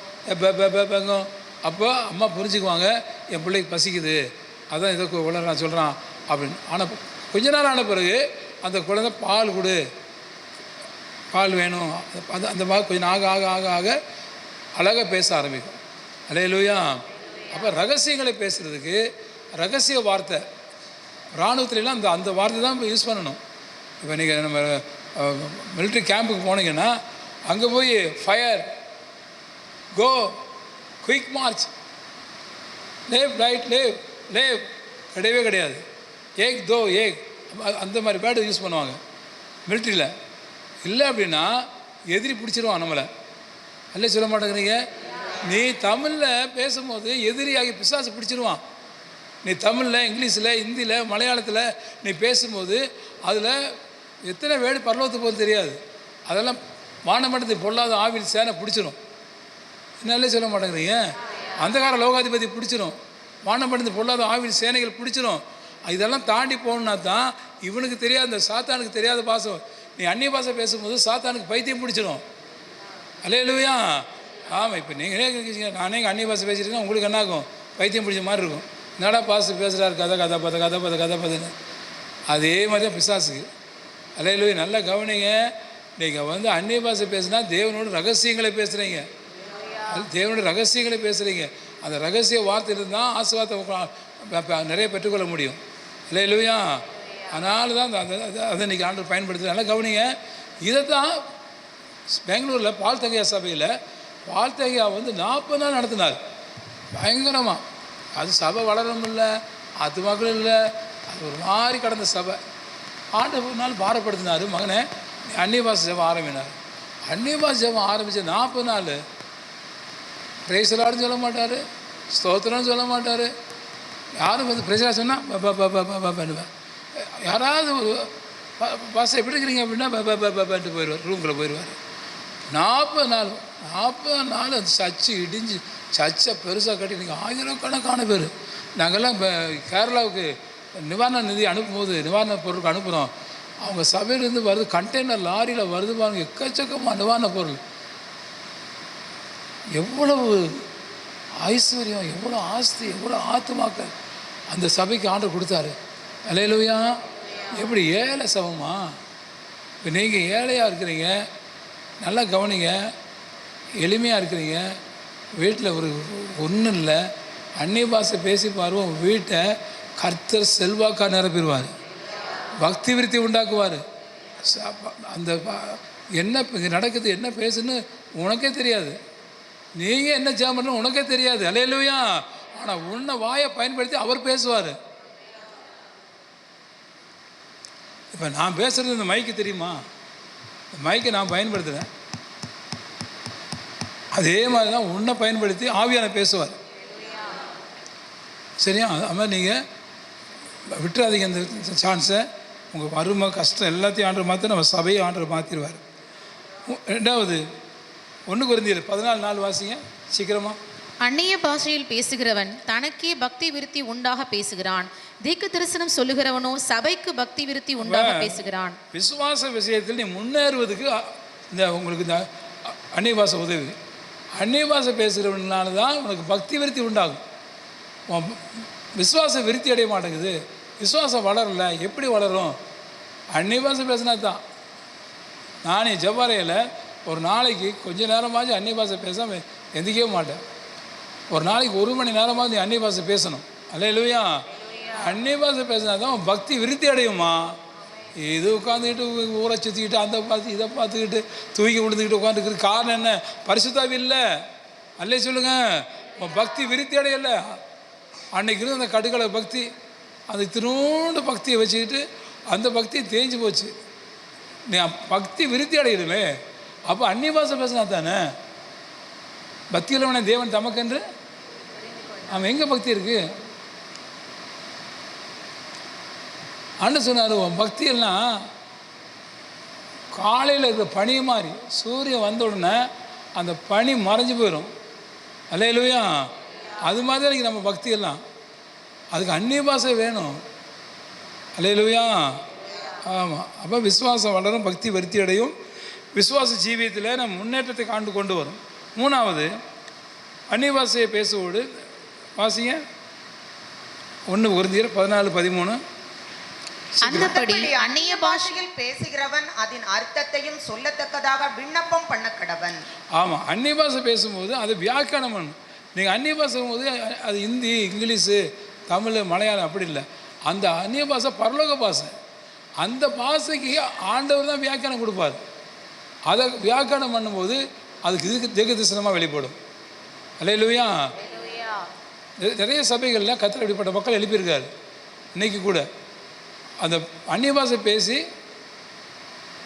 பேங்கும். அப்போ அம்மா புரிஞ்சுக்குவாங்க, என் பிள்ளைக்கு பசிக்குது, அதான் ஏதோ நான் சொல்கிறான் அப்படின்னு. ஆனால் கொஞ்ச நாள் ஆன பிறகு அந்த குழந்தை பால் கொடு, பால் வேணும், அந்த மாதிரி கொஞ்சம் ஆக ஆக ஆக ஆக அழகாக பேச ஆரம்பிக்கும். அல்லேலூயா. அப்போ ரகசியங்களை பேசுகிறதுக்கு ரகசிய வார்த்தை இராணுவத்துலாம் அந்த வார்த்தை தான் இப்போ யூஸ் பண்ணணும். இப்போ நீங்கள் நம்ம மிலிட்ரி கேம்புக்கு போனீங்கன்னா அங்கே போய் ஃபயர், கோ, குயிக் மார்ச், லேவ் ரைட், லேவ் லேவ் கிடையவே கிடையாது. ஏக் தோ ஏக் அந்த மாதிரி வேர்டு யூஸ் பண்ணுவாங்க மிலிட்ரியில். இல்லை அப்படின்னா எதிரி பிடிச்சிருவான் நம்மளை. அல்ல சொல்ல மாட்டேங்கிறீங்க. நீ தமிழில் பேசும்போது எதிரியாகி பிசாசு பிடிச்சிருவான். நீ தமிழில், இங்கிலீஷில், ஹிந்தியில், மலையாளத்தில் நீ பேசும்போது அதில் எத்தனை வேர்டு பரலோகத்துக்கு போகிறது தெரியாது. அதெல்லாம் வானமண்டலத்தை பொல்லாத ஆவியில் சேனை பிடிச்சிரும். என்னாலே சொல்ல மாட்டேங்கிறீங்க. அந்த கால லோகாதிபதி பிடிச்சிரும், வானமண்டலத்தை பொல்லாத ஆவியில் சேனைகள் பிடிச்சிரும். இதெல்லாம் தாண்டி போகணுன்னா தான் இவனுக்கு தெரியாத, இந்த சாத்தானுக்கு தெரியாத பாசை. நீ அந்நிய பாஷை பேசும்போது சாத்தானுக்கு பைத்தியம் பிடிச்சிடும். அல்லேலூயா. ஆமாம். இப்போ நீங்களே இருக்கீங்க, நானே அந்நிய பாஷை பேசியிருக்கேன், உங்களுக்கு என்ன ஆகும்? பைத்தியம் பிடிச்ச மாதிரி இருக்கும். என்னடா பாசு பேசுகிறாரு, கதை பதுன்னு. அதே மாதிரி தான் பிசாசுக்கு. அல்லேலூயா. நல்லா கவனிங்க. நீங்கள் அந்நிய பாஷை பேசுனா தேவனோட ரகசியங்களை பேசுகிறீங்க. தேவனோட ரகசியங்களை பேசுகிறீங்க. அந்த ரகசிய வார்த்தையிலிருந்து தான் ஆசீர்வாதத்தை நிறைய பெற்றுக்கொள்ள முடியும். அல்லேலூயா. அதனால தான் அதை இன்றைக்கி ஆண்டவர் பயன்படுத்துகிறது. நல்லா கவனிங்க. இதை தான் பெங்களூரில் பால் தகையா சபையில் பால் தகையா 40 நாள் நடத்தினார் பயங்கரமாக. அது சபை வளரவும் இல்லை, அது மக்களும் இல்லை, அது ஒரு மாதிரி கடந்த சபை. ஆண்டவர் ஒரு நாள் பாரப்படுத்தினார், மகனே அந்நிய பாஷை ஜெபம் ஆரம்பினார். அந்நிய பாஷை ஜெபம் ஆரம்பித்த 40 நாள் பிரைஸ்லாடுன்னு சொல்ல மாட்டார், ஸ்தோத்திரம்னு சொல்ல மாட்டார். யாரும் பிரைஸ்லா சொன்னால் பண்ணுவேன். யாராவது ஒரு பாஷை எப்படி இருக்கிறீங்க அப்படின்னா பண்ணிட்டு போயிடுவார், ரூம்குள்ளே போயிடுவார். 40 நாள் அந்த சர்ச்சு இடிஞ்சு, சர்ச்சை பெருசாக கட்டி நீங்கள் ஆயிரக்கணக்கான பேர். நாங்கள்லாம் இப்போ கேரளாவுக்கு நிவாரண நிதி அனுப்பும்போது, நிவாரண பொருளுக்கு அனுப்புகிறோம். அவங்க சபையிலேருந்து வருது, கண்டெய்னர் லாரியில் வருது பாருங்க, எக்கச்சக்கமாக நிவாரண பொருள். எவ்வளவு ஐஸ்வர்யம், எவ்வளோ ஆஸ்தி, எவ்வளோ ஆத்துமாக்கள் அந்த சபைக்கு ஆண்டவர் கொடுத்தாரு. அல்லேலூயா. எப்படி ஏழை சபமா? இப்போ நீங்கள் ஏழையாக இருக்கிறீங்க, நல்லா கவனிங்க, எளிமையாக இருக்கிறீங்க, வீட்டில் ஒன்றும் இல்லை, அந்நிய பாஷை பேசி பாருவோம், வீட்டை கர்த்தர் செல்வாக்காக நிரப்பிடுவார், பக்தி விருத்தி உண்டாக்குவார். அந்த என்ன நடக்குது, என்ன பேசுன்னு உனக்கே தெரியாது, நீங்கள் என்ன ஜெபம் பண்ணணும் உனக்கே தெரியாது. அல்லேலூயா. ஆனால் உன்னை வாயை பயன்படுத்தி அவர் பேசுவார். இப்போ நான் பேசுகிறது இந்த மைக்கு தெரியுமா? இந்த மைக்கை நான் பயன்படுத்துகிறேன், அதே மாதிரி தான் உன்னை பயன்படுத்தி ஆவியான பேசுவார். சரியா? அது மாதிரி நீங்கள் விட்டுறாதீங்க அந்த சான்ஸை. உங்கள் வறுமை, கஷ்டம் எல்லாத்தையும் ஆண்டவர் மாற்றி நம்ம சபையை ஆண்டவர் மாற்றிடுவார். 2வது 1 கொரிந்தியர் 14:4 வாசிங்க சீக்கிரமாக. அந்நிய பாஷையில் பேசுகிறவன் தனக்கே பக்தி விருத்தி உண்டாக பேசுகிறான், தீர்க்க தரிசனம் சொல்லுகிறவனோ சபைக்கு பக்தி விருத்தி உண்டாக பேசுகிறான். விசுவாச விஷயத்தில் நீ முன்னேறுவதுக்கு உங்களுக்கு இந்த அந்நிய பாஷை உதவி. அந்நிய பாஷை பேசுகிறவனால தான் உனக்கு பக்தி விருத்தி உண்டாகும். விசுவாசம் விருத்தி அடைய மாட்டேங்குது, விசுவாசம் வளரல. எப்படி வளரும்? அந்நிய பாஷை பேசினா தான். நானே ஜெபாலயில் ஒரு நாளைக்கு கொஞ்ச நேரமாச்சு அந்நிய பாஷை பேசாமல் எந்திக்கவே மாட்டேன். ஒரு நாளைக்கு 1 மணி நேரமாக நீ அந்நிய பாஷை பேசணும். அல்லேலூயா. அந்நிய பாஷை பேசினா தான் பக்தி விருத்தி அடையுமா. இது உட்காந்துக்கிட்டு ஊரை சுற்றிக்கிட்டு அந்த பார்த்து இதை பார்த்துக்கிட்டு தூக்கி விழுந்துக்கிட்டு உட்காந்துக்கிட்டு காரணம் என்ன? பரிசுத்தாவி இல்லை. அல்லே சொல்லுங்கள், பக்தி விருத்தி அடையலை. அன்னைக்கு இருந்து அந்த கடுகளை பக்தி, அந்த திரும்ப பக்தியை வச்சுக்கிட்டு அந்த பக்தி தேஞ்சு போச்சு. நீ பக்தி விருத்தி அடையணுமே. அப்போ அந்நிய பாஷை பேசினா தானே பக்தி உள்ளவனே தேவன் தமக்கென்று. அவன் எங்கே பக்தி இருக்குது? அண்ணன் சொன்னார், உன் பக்தியெல்லாம் காலையில் இருக்கிற பனி மாதிரி, சூரியன் வந்த உடனே அந்த பனி மறைஞ்சு போயிடும். அல்லேலூயா. அது மாதிரி தான் நம்ம பக்தியெல்லாம். அதுக்கு அந்நிய பாஷை வேணும். அல்லேலூயா. ஆமாம். அப்போ விசுவாசம் வளரும், பக்தி விருத்தி அடையும், விசுவாச ஜீவியத்தில் நம்ம முன்னேற்றத்தை கொண்டு வரும். 3வது, அந்நிய பாஷையை பேசுவோடு வாசிங்க 1 கொரிந்தியர் 14:13. அந்தபடி அந்நிய பாஷையில் பேசுகிறவன் அதன் அர்த்தத்தையும் சொல்லத்தக்கதாக விண்ணப்பம் பண்ண கடவன். ஆமாம், அந்நிய பாஷை பேசும்போது அது வியாக்கியானம் பண்ணணும். நீங்கள் அந்நிய பாஷை போது அது ஹிந்தி, இங்கிலீஷு, தமிழ், மலையாளம் அப்படி இல்லை. அந்த அந்நிய பாஷை பரலோக பாஷை. அந்த பாஷைக்கு ஆண்டவர் தான் வியாக்கியானம் கொடுப்பார். அதை வியாக்கியானம் பண்ணும்போது அதுக்கு திக தரிசனமாக வெளிப்படும். அல்லேலூயா. நிறைய சபைகளில் கர்த்தர் அப்படிப்பட்ட மக்கள் எழுப்பியிருக்காரு. இன்றைக்கி கூட அந்த அந்நிய பாஷை பேசி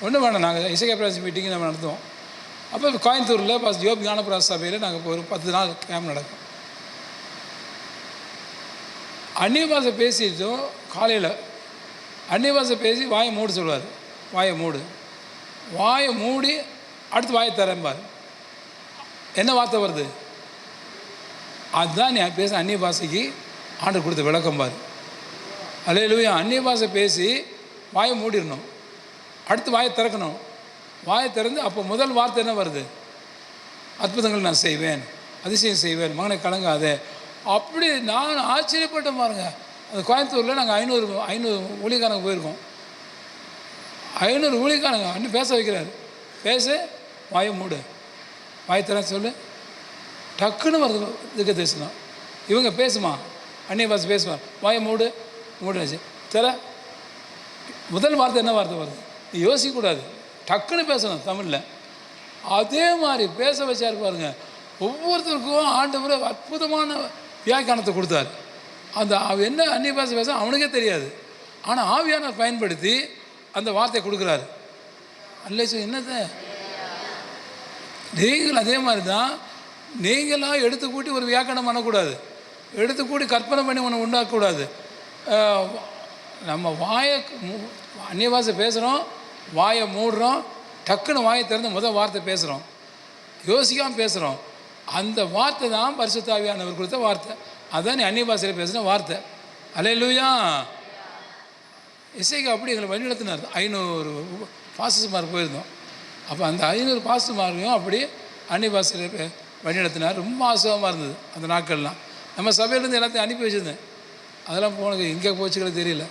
ஒன்றும் வேணாம். நாங்கள் இசைக்கா பிராசி மீட்டிங் நம்ம நடத்துவோம். அப்போ கோயம்புத்தூரில் பாஸ் ஜோப் ஞானபிராச சபையில் நாங்கள் ஒரு 10 நாள் கேம்ப் நடக்கும். அந்நிய பாஷை பேசிட்டோம். காலையில் அந்நிய பாஷை பேசி வாயை மூடு சொல்லுவார். வாயை மூடி அடுத்து வாயை தரம்பார். என்ன வார்த்தை வருது? அதுதான் நீ பேச அந்நிய பாஷைக்கு ஆண்டவர் கொடுத்த விளக்கம் பாரு. அல்லேலூயா. அந்நிய பாஷை பேசி வாயை மூடிடணும், அடுத்து வாயை திறக்கணும். வாயை திறந்து அப்போ முதல் வார்த்தை என்ன வருது? அற்புதங்கள் நான் செய்வேன், அதிசயம் செய்வேன், மகனை கலங்காதே. அப்படி நான் ஆச்சரியப்பட்டேன் பாருங்க. அந்த கோயம்புத்தூரில் நாங்கள் 500 ஊழியக்காரங்க போயிருக்கோம். 500 ஊழியக்காரங்க அண்ணன் பேச வைக்கிறாரு. வாயை மூடு, வாயை திற சொல்லு. டக்குன்னு வருது திக்க தரிசனம். இவங்க பேசுமா, அந்நிய பாஷை பேசுமா, வாயை மூடுச்சு திற. முதல் வார்த்தை என்ன வார்த்தை வருது? நீ யோசிக்கக்கூடாது, டக்குன்னு பேசணும் தமிழில். அதே மாதிரி பேச வச்சா பாருங்க. ஒவ்வொருத்தருக்கும் ஆண்டவர் அற்புதமான வியாக்கியானத்தை கொடுத்தாரு. அந்த என்ன அந்நிய பாஷை பேச அவனுக்கே தெரியாது. ஆனால் ஆவியானவர் பயன்படுத்தி அந்த வார்த்தையை கொடுக்குறாரு. அல்ல என்னது? நீங்கள் அதே மாதிரி தான். நீங்களாம் எடுத்து கூட்டி ஒரு வியாக்கியானம் பண்ணக்கூடாது, எடுத்து கூட்டி கற்பனை பண்ணி ஒன்று உண்டாக்கக்கூடாது. நம்ம வாயை அந்நிய பாஷை பேசுகிறோம், வாயை மூடுறோம், டக்குன்னு வாயை திறந்து முதல் வார்த்தை பேசுகிறோம், யோசிக்காமல் பேசுகிறோம். அந்த வார்த்தை தான் பரிசுத்த ஆவியானவர் கொடுத்த வார்த்தை. அதான் நீ அந்நிய பாஷையில் பேசுகிற வார்த்தை. அல்லேலூயா. இசைக்கு அப்படி எங்களை வழிநடத்தினார். 500 பாஸ்டர்மார் போயிருந்தோம். அப்போ அந்த 500 பாஸ்டர்மாரையும் அப்படி அந்நிய பாஷையில் வழிநடத்தினார். ரொம்ப ஆசகமாக இருந்தது அந்த நாட்கள்லாம். நம்ம சபையிலேருந்து எல்லாத்தையும் அனுப்பி வச்சுருந்தேன். அதெல்லாம் போனது எங்கே போச்சுக்கிறது தெரியல.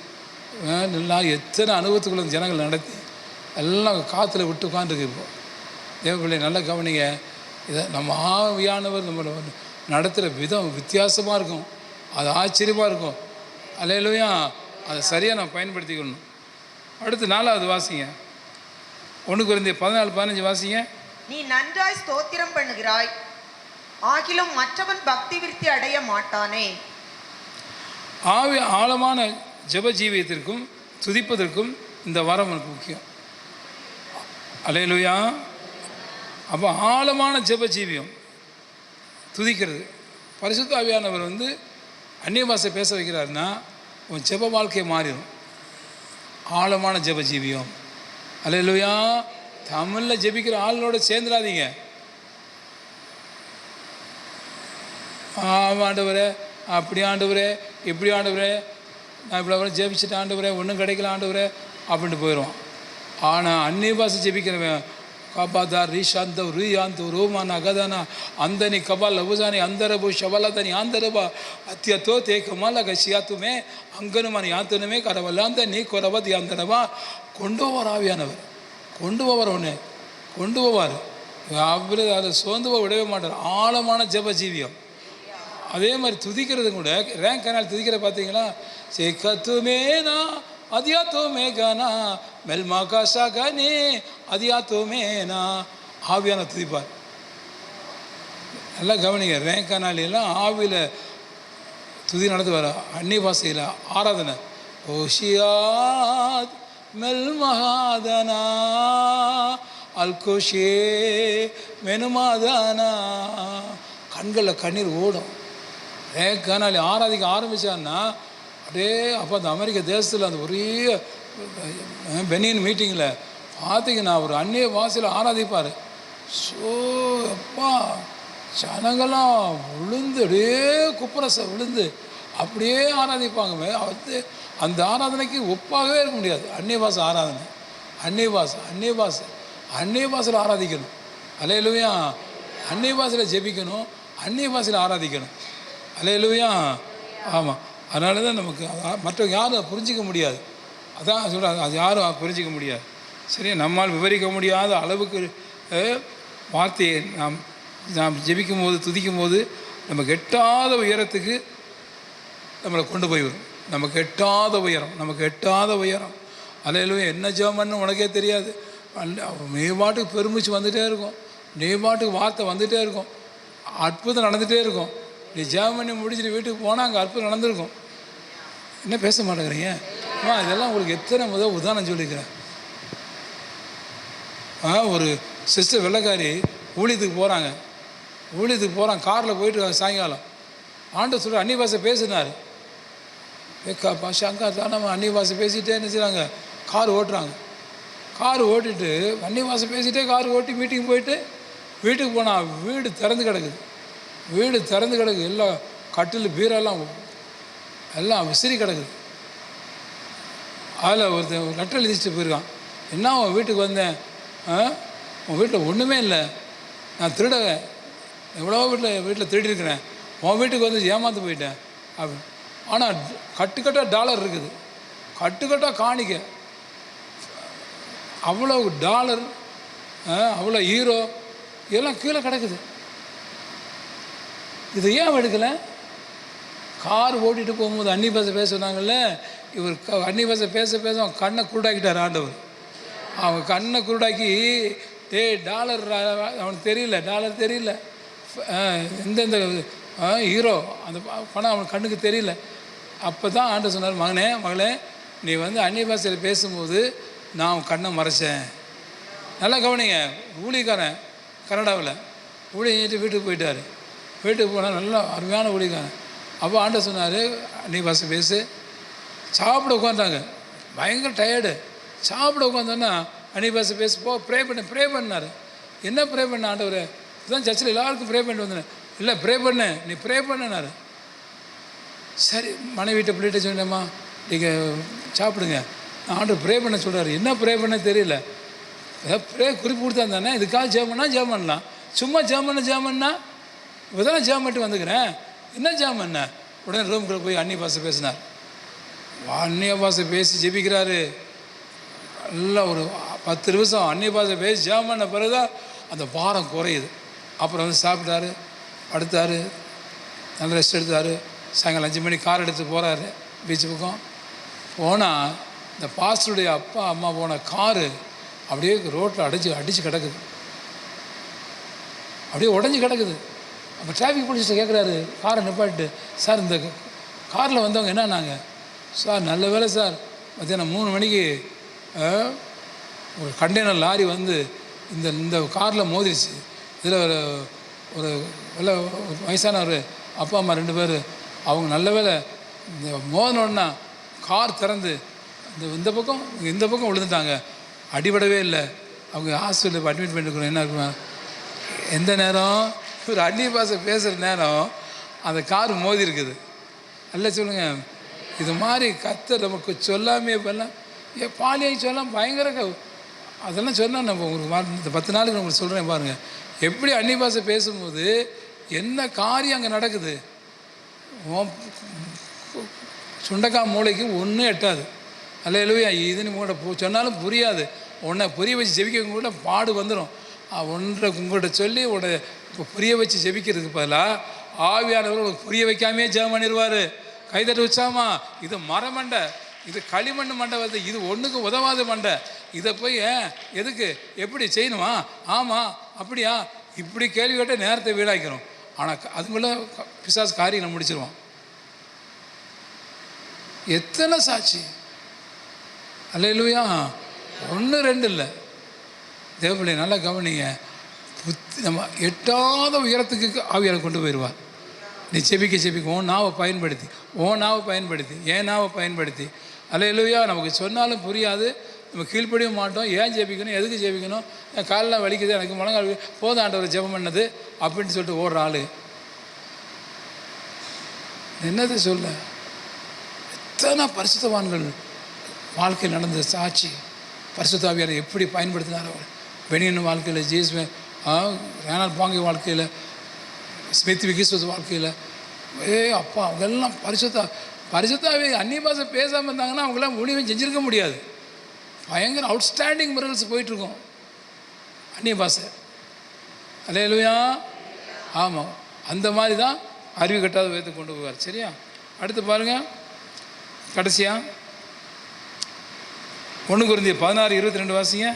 எல்லாம் எத்தனை அனுபவத்துக்குள்ள ஜனங்கள் நடத்தி எல்லாம் காற்றுல விட்டு உட்காந்துருக்கு. இப்போது தேவப்பிள்ளை நல்லா கவனிங்க. இதை நம்ம ஆவியானவர் நம்மளை நடத்துகிற விதம் வித்தியாசமாக இருக்கும், அது ஆச்சரியமாக இருக்கும். அல்லேலூயா. அதை சரியாக நம்ம பயன்படுத்திக்கணும். அடுத்து 4வது வாசிங்க 1 கொரிந்தியர் 14:15 வாசிங்க. நீ நன்றாய் ஸ்தோத்திரம் பண்ணுகிறாய், ஆகிலும் மற்றவன் பக்தி விருத்தி அடைய மாட்டானே. ஆழமான ஜெப ஜீவியத்திற்கும் துதிப்பதற்கும் இந்த வரம் எனக்கு முக்கியம். அல்லேலூயா. அப்போ ஆழமான ஜெப ஜீவியம் துதிக்கிறது. பரிசுத்த ஆவியானவர் அந்நிய பாஷை பேச வைக்கிறாருன்னா உன் ஜெப வாழ்க்கையை மாறிடும். ஆழமான ஜெப ஜீவியம். அல்லேலூயா. தமிழில் ஜெபிக்கிற ஆளோட சேர்ந்துடாதீங்க. ஆண்டவரே, அப்படி ஆண்டவரே, இப்படி ஆண்டவரே, நான் இவ்வளோ ஜெபிச்சுட்டு ஆண்டவரே, ஒன்றும் கிடைக்கல ஆண்டவரே அப்படின்ட்டு போயிடுவான். ஆனால் அந்நிய பாஷை ஜெபிக்கிறவன் கபாதார் ரீஷாந்த ரூயாந்த ரோமான அகதானா அந்தனி கபால் அபுசானி அந்தரபு ஷவலதனி ஆந்தரபா அத்தியத்தோ தே கமால கஷியாத்துமே அங்கனுமனி யாத்துனுமே கரவல்லாந்த நீ கொரவதி அந்தரபா கொண்டு போவார். ஆவியானவர் கொண்டு போவார். கொண்டு போவார். அவர் அதை சோர்ந்து போக விடவே மாட்டார். ஆழமான ஜெப ஜீவியம். அதே மாதிரி துதிக்கிறது கூட ரேங்க் கனால் துதிக்கிற பார்த்தீங்களா? சேக்கத்துமேனா அதியாத்தோமேகானா மெல்மாகாஷாகனே அதியாத்தோமேனா. ஆவியான துதிப்பார். நல்லா கவனிங்க. ரேங்க் கனாலெல்லாம் ஆவியில் துதி நடத்துவார். அந்நிய பாஷையில் ஆராதனை. ஓஷியாத் மெல்மஹாதனா அல்கோஷே மெனுமாதானா. கண்களில் கண்ணீர் ஓடும். ரேங்க் கனாலி ஆராதிக்க ஆரம்பித்தான்னா அப்படியே. அப்போ அந்த அமெரிக்க தேசத்தில் அந்த ஒரே பெனியன் மீட்டிங்கில் பார்த்தீங்கன்னா ஒரு அந்நிய பாஷையில் ஆராதிப்பார். ஸோ அப்பா ஜனங்கள்லாம் விழுந்து அப்படியே குப்புரச விழுந்து அப்படியே ஆராதிப்பாங்க. வந்து அந்த ஆராதனைக்கு ஒப்பாகவே இருக்க முடியாது. அந்நிய பாஷை ஆராதனை, அந்நிய பாஷையில் ஆராதிக்கணும். அல்லேலூயா. அந்நிய பாஷையில் ஜெபிக்கணும், அந்நிய பாஷையில் ஆராதிக்கணும். அல்லேலூயா. ஆமாம். அதனால தான் நமக்கு மற்றவங்க யாரும் அதை புரிஞ்சிக்க முடியாது. அதான் சொல்கிறாங்க, அது யாரும் புரிஞ்சிக்க முடியாது. சரி, நம்மால் விவரிக்க முடியாத அளவுக்கு வார்த்தையை நாம் ஜெபிக்கும் போது, துதிக்கும் போது நமக்கு எட்டாத உயரத்துக்கு நம்மளை கொண்டு போய் வரும். நமக்கு எட்டாத உயரம். அல்லேலூயா. என்ன ஜெபம்னு உனக்கே தெரியாது. நீ பாட்டுக்கு பெருமிச்சு வந்துகிட்டே இருக்கும், நீ பாட்டுக்கு வார்த்தை வந்துகிட்டே இருக்கும், அற்புதம் நடந்துகிட்டே இருக்கும். நீ ஜெபம் பண்ணி முடிச்சுட்டு வீட்டுக்கு போனால் அங்கே அற்புதம் நடந்திருக்கும். என்ன பேச மாட்டேங்கிறீங்க? இதெல்லாம் உங்களுக்கு எத்தனை உதாரணம் சொல்லிக்கிறேன். ஒரு சிஸ்டர் வெள்ளைக்காரி ஊழியத்துக்கு போகிறாங்க, காரில் போயிட்டு சாயங்காலம் ஆண்டவர் சொல்கிற அந்நிய பாஷை பேசினார். அக்கா தானே அந்நிய பாஷை பேசிகிட்டே என்ன செய்கிறாங்க, கார் ஓட்டிட்டு அந்நிய பாஷை பேசிகிட்டே கார் ஓட்டி மீட்டிங் போயிட்டு வீட்டுக்கு போனால் வீடு திறந்து கிடக்குது. எல்லாம் கட்டில் பீரெல்லாம் எல்லாம் விசிறி கிடக்குது. அதில் ஒருத்தன் லெட்டர் எழுதிச்சிட்டு போயிருக்கான். என்ன உன் வீட்டுக்கு வந்தேன், உன் வீட்டில் ஒன்றுமே இல்லை, நான் திருடவேன், எவ்வளோ வீட்டில் திருடிருக்கிறேன், உன் வீட்டுக்கு வந்து ஏமாந்து போயிட்டேன் அப்படி. ஆனால் கட்டுக்கட்டாக டாலர் இருக்குது, கட்டுக்கட்டாக காணிக்க, அவ்வளோ டாலர், அவ்வளோ ஹீரோ இதெல்லாம் கீழே கிடக்குது. இது ஏன் எடுக்கலை? கார் ஓட்டிகிட்டு போகும்போது அந்நிய பாஷை பேச சொன்னாங்கல்ல, இவர் அந்நிய பாஷை பேச அவன் கண்ணை குருடாக்கிட்டார் ஆண்டவர். அவன் கண்ணை குருடாக்கி, டாலர் அவனுக்கு தெரியல, டாலர் தெரியல, எந்தெந்த ஹீரோ அந்த பணம் அவனுக்கு கண்ணுக்கு தெரியல. அப்போ தான் ஆண்டவர் சொன்னார், மகளே நீ வந்து அந்நிய பாஷையில் பேசும்போது நான் கண்ணை மறைச்சேன். நல்லா கவனிங்க. ஊழியக்காரன் கனடாவில் ஊழியம் செஞ்சுட்டு வீட்டுக்கு போனால் நல்லா அருமையான ஊழியக்காரன். அப்போ ஆண்டவர் சொன்னார், அந்நிய பாஷை பேசு. சாப்பிட உட்காந்தாங்க, பயங்கர டயர்டு. சாப்பிட உட்காந்தோன்னா அந்நிய பாஷை பேசு, ப்ரே பண்ணார். என்ன ப்ரே பண்ண ஆண்டவர்? இதுதான் சர்ச்சில் எல்லாருக்கும் ப்ரே பண்ணிட்டு வந்தேன். இல்லை நீ ப்ரே பண்ணனார். சரி, மனைவிட்ட பிள்ளைகிட்ட சொன்னேம்மா நீங்கள் சாப்பிடுங்க, ஆண்டவர் ப்ரே பண்ண சொல்கிறாரு. என்ன ப்ரே பண்ண தெரியல, ப்ரே குறிப்பு கொடுத்தா தானே, இதுக்காக ஜெபம் பண்ணலாம். சும்மா ஜெபம் பண்ணா இப்போதான் ஜெபம் பண்ணிட்டு வந்துக்கிறேன், என்ன ஜெபம் பண்ண? உடனே ரூமுக்குள்ளே போய் அந்நிய பாஷை பேசினார். அந்நிய பாஷை பேசி ஜெபிக்கிறாரு. நல்லா ஒரு 10 நிமிஷம் அந்நிய பாஷை பேசி ஜெபம் பண்ண பிறகுதான் அந்த பாரம் குறையுது. அப்புறம் வந்து சாப்பிட்டாரு, படுத்தார், நல்ல ரெஸ்ட் எடுத்தார். சாயங்காலம் 5 மணிக்கு கார் எடுத்து போகிறாரு பீச்சு பக்கம். போனால் இந்த பாஸ்டருடைய அப்பா அம்மா போன காரு அப்படியே ரோட்டில் அடித்து கிடக்குது, அப்படியே உடஞ்சி கிடக்குது. அப்போ டிராஃபிக் போலீஸ்கிட்ட கேட்குறாரு, காரை நிப்பாட்டிட்டு, சார் இந்த காரில் வந்தவங்க என்னன்னாங்க? சார் நல்ல வேலை சார், மத்தியானம் 3 மணிக்கு ஒரு கண்டெய்னர் லாரி வந்து இந்த காரில் மோதிருச்சு. இதில் ஒரு வயசான ஒரு அப்பா அம்மா 2 பேர், அவங்க நல்ல வேலை இந்த மோதனோடனா கார் திறந்து இந்த பக்கம் விழுந்துட்டாங்க, அடிபடவே இல்லை. அவங்க ஹாஸ்பிட்டலில் அட்மிட் பண்ணிருக்கணும். என்ன இருக்குமா, எந்த நேரம் ஒரு அந்நிய பாஷை பேசுகிற நேரம் அந்த கார் மோதி இருக்குது. அல்ல சொல்லுங்கள். இது மாதிரி கர்த்தர் நமக்கு சொல்லாமே இப்போல்லாம் பாலியை சொல்லாம் பயங்கர அதெல்லாம் சொன்னால் நம்ம உங்களுக்கு இந்த 10 நாளுக்கு உங்களுக்கு சொல்கிறேன் பாருங்கள், எப்படி அந்நிய பாஷை பேசும்போது என்ன காரியம் அங்கே நடக்குது. சுண்டக்காய் மூளைக்கு ஒன்றும் எட்டாது. அல்லேலூயா. இதுன்னு உங்கள்கிட்ட சொன்னாலும் புரியாது. உன்னை புரிய வச்சு ஜெபிக்க கூட பாடு வந்துடும். உங்கள்கிட்ட சொல்லி இப்போ புரிய வச்சு ஜெபிக்கிறதுக்கு பதிலாக ஆவியானவர் உங்களுக்கு புரிய வைக்காமே ஜெபம் பண்ணிடுவார். கைதட்டு வச்சாமா, இது மரமண்டை, இது களிமண் மண்டை வருது, இது ஒன்றுக்கு உதவாத மண்டை, இதை போய் எதுக்கு எப்படி செய்யணுமா? ஆமாம் அப்படியா, இப்படி கேள்வி கேட்டால் நேரத்தை வீணாக்கிறோம். ஆனால் அதுக்குள்ளே பிசாசு காரியம் முடிச்சிருவான். எத்தனை சாட்சி! அல்லேலூயா. 1 2 இல்லை. தேவப்பிள்ளை நல்லா கவனிங்க. நம்ம எட்டாத உயரத்துக்கு ஆவியாரை கொண்டு போயிடுவார். நீ செபிக்க உன் நாவை பயன்படுத்தி என் நாவை பயன்படுத்தி. அல்லேலூயா. நமக்கு சொன்னாலும் புரியாது, நம்ம கீழ்ப்படியும் மாட்டோம். ஏன் ஜெபிக்கணும், எதுக்கு ஜெபிக்கணும், என் காலெலாம் வலிக்குது, எனக்கு முழங்கால் போதும் ஆண்டவர் ஜெபம் பண்ணது அப்படின்னு சொல்லிட்டு ஓடுற ஆள். என்னதை சொல்ல, எத்தனை பரிசுத்தவான்கள் வாழ்க்கையில் நடந்த சாட்சி. பரிசுத்த ஆவியாரை எப்படி பயன்படுத்தினார் அவர். பெனியன் வாழ்க்கையில், ஜேஸ் ரேனால் பாங்கி வாழ்க்கையில், ஸ்மித் விகிஸ்வத் வாழ்க்கையில், அப்பா அவங்கெல்லாம் பரிசுத்தாவே அந்நிய பாஷை பேசாமல் இருந்தாங்கன்னா அவங்களாம் ஊழியம் செஞ்சுருக்க முடியாது. பயங்கர அவுட்ஸ்டாண்டிங் மிரல்ஸ் போயிட்டுருக்கோம் அந்நிய பாஷை. அல்லேலூயா. ஆமாம், அந்த மாதிரி தான் அறிவு கட்டாத வேதத்தை கொண்டு போவார். சரியா? அடுத்து பாருங்கள், கடைசியாக 1 கொரிந்தியர் 16:22 வாசிங்க.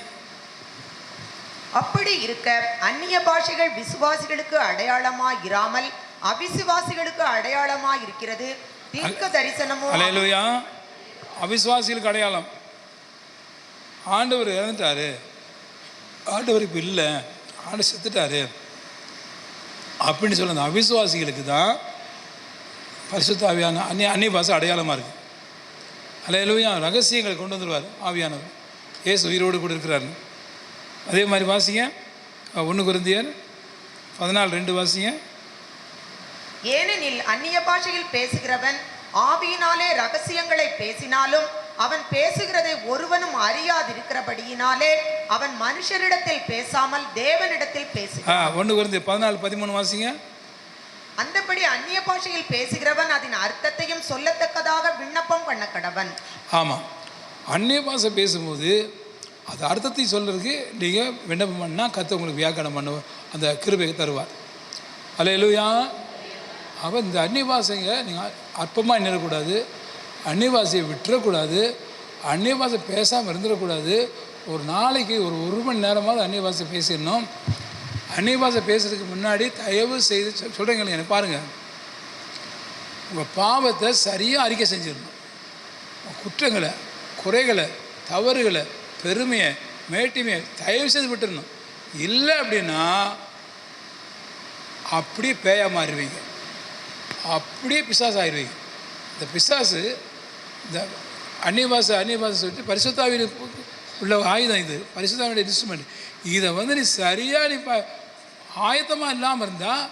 அப்படி இருக்க அந்நிய பாஷைகள் விசுவாசிகளுக்கு அடையாளமாய் இராமல் அவிசுவாசிகளுக்கு அடையாளமாய் இருக்கிறது. தீர்க்க தரிசனமோ. அல்லேலூயா. அவிசுவாசிகளுக்கு அடையாளம். ஆண்டவர் இறந்துட்டாரு, ஆண்டவர் இப்போ இல்லை, ஆண்டு செத்துட்டாரு அப்படின்னு சொல்ல அந்த அவிசுவாசிகளுக்கு தான் பரிசுத்த ஆவியான அந்நிய பாஷை அடையாளமாக இருக்குது. அல்லேலூயா. ரகசியங்களை கொண்டு வந்துடுவார் ஆவியானவர். இயேசு உயிரோடு கூட இருக்கிறாரு. அதே மாதிரி வாசிங்க 1 கொரிந்தியர் 14:2 வாசிங்க. ஏனெனில் அந்நிய பாஷையில் பேசுகிறவன் ஆவியினாலே ரகசியங்களை பேசினாலும் அவன் பேசுகிறதை ஒருவனும் அறியாதிருக்கிறபடியினாலே அவன் மனுஷரிடத்தில் பேசாமல் தேவனிடத்தில் பேசுகிறான். 1 கொரிந்தியர் 14:13 வாசிங்க. அந்தபடி அந்நிய பாஷையில் பேசுகிறவன் அதன் அர்த்தத்தையும் சொல்லத்தக்கதாக விண்ணப்பம் பண்ண கடவன். ஆமாம், அந்நிய பாஷை பேசும்போது அது அர்த்தத்தை சொல்கிறதுக்கு நீங்கள் விண்ணப்பம் பண்ணால் கர்த்தர் உங்களுக்கு வியாக்கரணம் பண்ண அந்த கிருபையை தருவார். அல்லேலூயா. அப்போ இந்த அந்நிய பாஷைங்க நீங்கள் அற்பமாக எண்ணிடக்கூடாது, அந்நிய பாஷையை விட்டுறக்கூடாது, அந்நிய பாஷை பேசாமல் இருந்துடக்கூடாது. ஒரு நாளைக்கு ஒரு மணி நேரமாவது அந்நிய பாஷை பேசிடணும். அந்நிய பாஷை பேசுறதுக்கு முன்னாடி தயவு செய்து சொல்கிறீங்களே, எனக்கு பாருங்கள், உங்கள் பாவத்தை சரியாக அறிக்கை செஞ்சிடணும். குற்றங்களை, குறைகளை, தவறுகளை, பெருமையை, மேட்டிமையை தயவு செய்து விட்டுடணும். இல்லை அப்படின்னா அப்படியே பேயா மாறிடுவீங்க, அப்படியே பிசாசு ஆயிடுவீங்க. இந்த பிசாசு இந்த அந்நிய பாஷை சொல்லிட்டு பரிசுத்தாவியில் உள்ள ஆயுதம், இது பரிசுத்தாவியோட இன்ஸ்ட்ருமெண்ட். இதை நீ சரியாக நீ ஆயத்தமாக இல்லாமல் இருந்தால்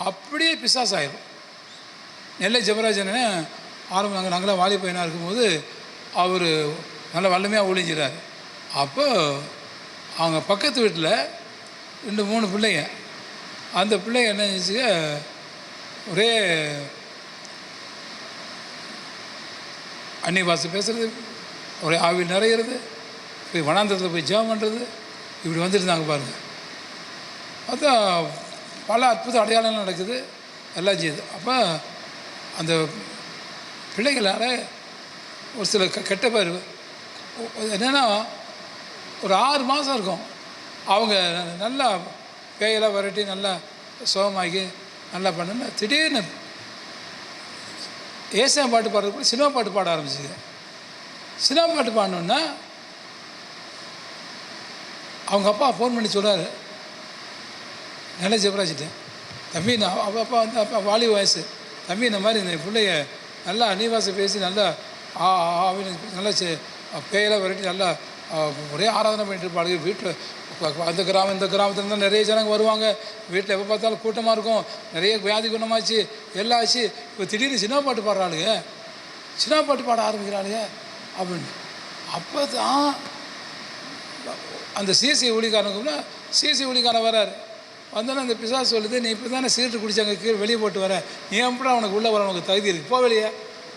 அப்படியே பிசாசு ஆயிடும். நெல்லை ஜெபராஜனை ஆரம்பம் நாங்களாம் வாலி பையனாக இருக்கும்போது அவர் நல்ல வல்லமையாக ஒழிஞ்சிறாரு. அப்போ அவங்க பக்கத்து வீட்டில் 2-3 பிள்ளைங்க, அந்த பிள்ளைங்க என்ன செஞ்சுக்க, ஒரே அந்நிய பாஷை பேசுகிறது, ஒரே ஆவில் நிறையிறது, போய் வனாந்தரத்தில் போய் ஜெபம் பண்ணுறது, இப்படி வந்துருந்தாங்க பாருங்கள். பார்த்தா பல அற்புத அடையாளங்கள் நடக்குது, எல்லாம் செய்யுது. அப்போ அந்த பிள்ளைகளால் ஒரு சில கெட்ட பேர் என்னென்னா, ஒரு 6 மாதம் இருக்கும், அவங்க நல்லா பேயெல்லாம் விரட்டி நல்லா சுகமாகி நல்லா பண்ணுன்னு திடீர்னு ஏசியா பாட்டு பாடுறதுக்கு சினிமா பாட்டு பாட ஆரம்பிச்சுது. சினிமா பாட்டு பாடணுன்னா அவங்க அப்பா ஃபோன் பண்ணி சொல்கிறாரு, நல்லா ஜெபராஜிட்டேன், தம்பி நான் அப்பா அப்பா வாலி வயசு, தம்பி இந்த மாதிரி இந்த பிள்ளைய நல்லா அந்நியபாஷை பேசி நல்லா நல்லா பேயெல்லாம் விரட்டி நல்லா ஒரே ஆராதனை பண்ணிட்டு இருப்பாங்க. வீட்டில் அந்த இந்த கிராமத்தில் தான் நிறைய ஜனங்க வருவாங்க, வீட்டில் எப்போ பார்த்தாலும் கூட்டமாக இருக்கும், நிறைய வியாதி குணமாச்சு, எல்லாம் ஆச்சு. இப்போ திடீர்னு சினிமா பாட்டு பாடுறாளுங்க, சினிமா பாட்டு பாட ஆரம்பிக்கிறாளுங்க அப்படின்னு. அப்போ தான் அந்த சிசி ஊழிக்காரனுக்குன்னா சிசி ஊழிக்காரன் வராரு. வந்தோன்னே அந்த பிசாசு சொல்லுது, நீ இப்போ தானே சீட்டு குடிச்சாங்க கீழே வெளியே போட்டு வரேன், நீ எப்படி அவனுக்கு உள்ளே வர உனக்கு தகுதி இருக்குது, போ வெளியே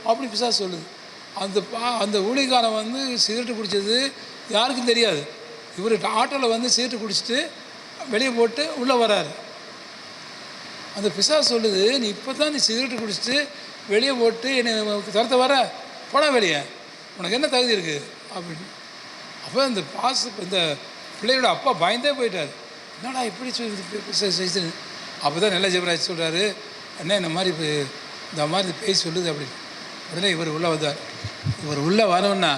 அப்படி பிசாசு சொல்லுது. அந்த ஊழிக்காரன் சிகரெட்டு குடித்தது யாருக்கும் தெரியாது. இவர் ஆட்டோவில் சிகரெட்டு குடிச்சிட்டு வெளியே போட்டு உள்ளே வராரு. அந்த பிசாசு சொல்லுது, நீ இப்போ தான் நீ சிகரெட்டு குடிச்சிட்டு வெளியே போட்டு என்னை துரத்த வர, போட வெளியே, உனக்கு என்ன தகுதி இருக்குது அப்படின்னு. அப்போ இந்த பிள்ளையோட அப்பா பயந்தே போயிட்டார். என்னடா இப்படி செய்து. அப்போ தான் நல்ல ஜெபராஜ் சொல்கிறாரு, அண்ணே இந்த மாதிரி பேசி சொல்லுது அப்படின்னு. உடனே இவர் உள்ளே வந்தார். இவர் உள்ளே வரணுன்னா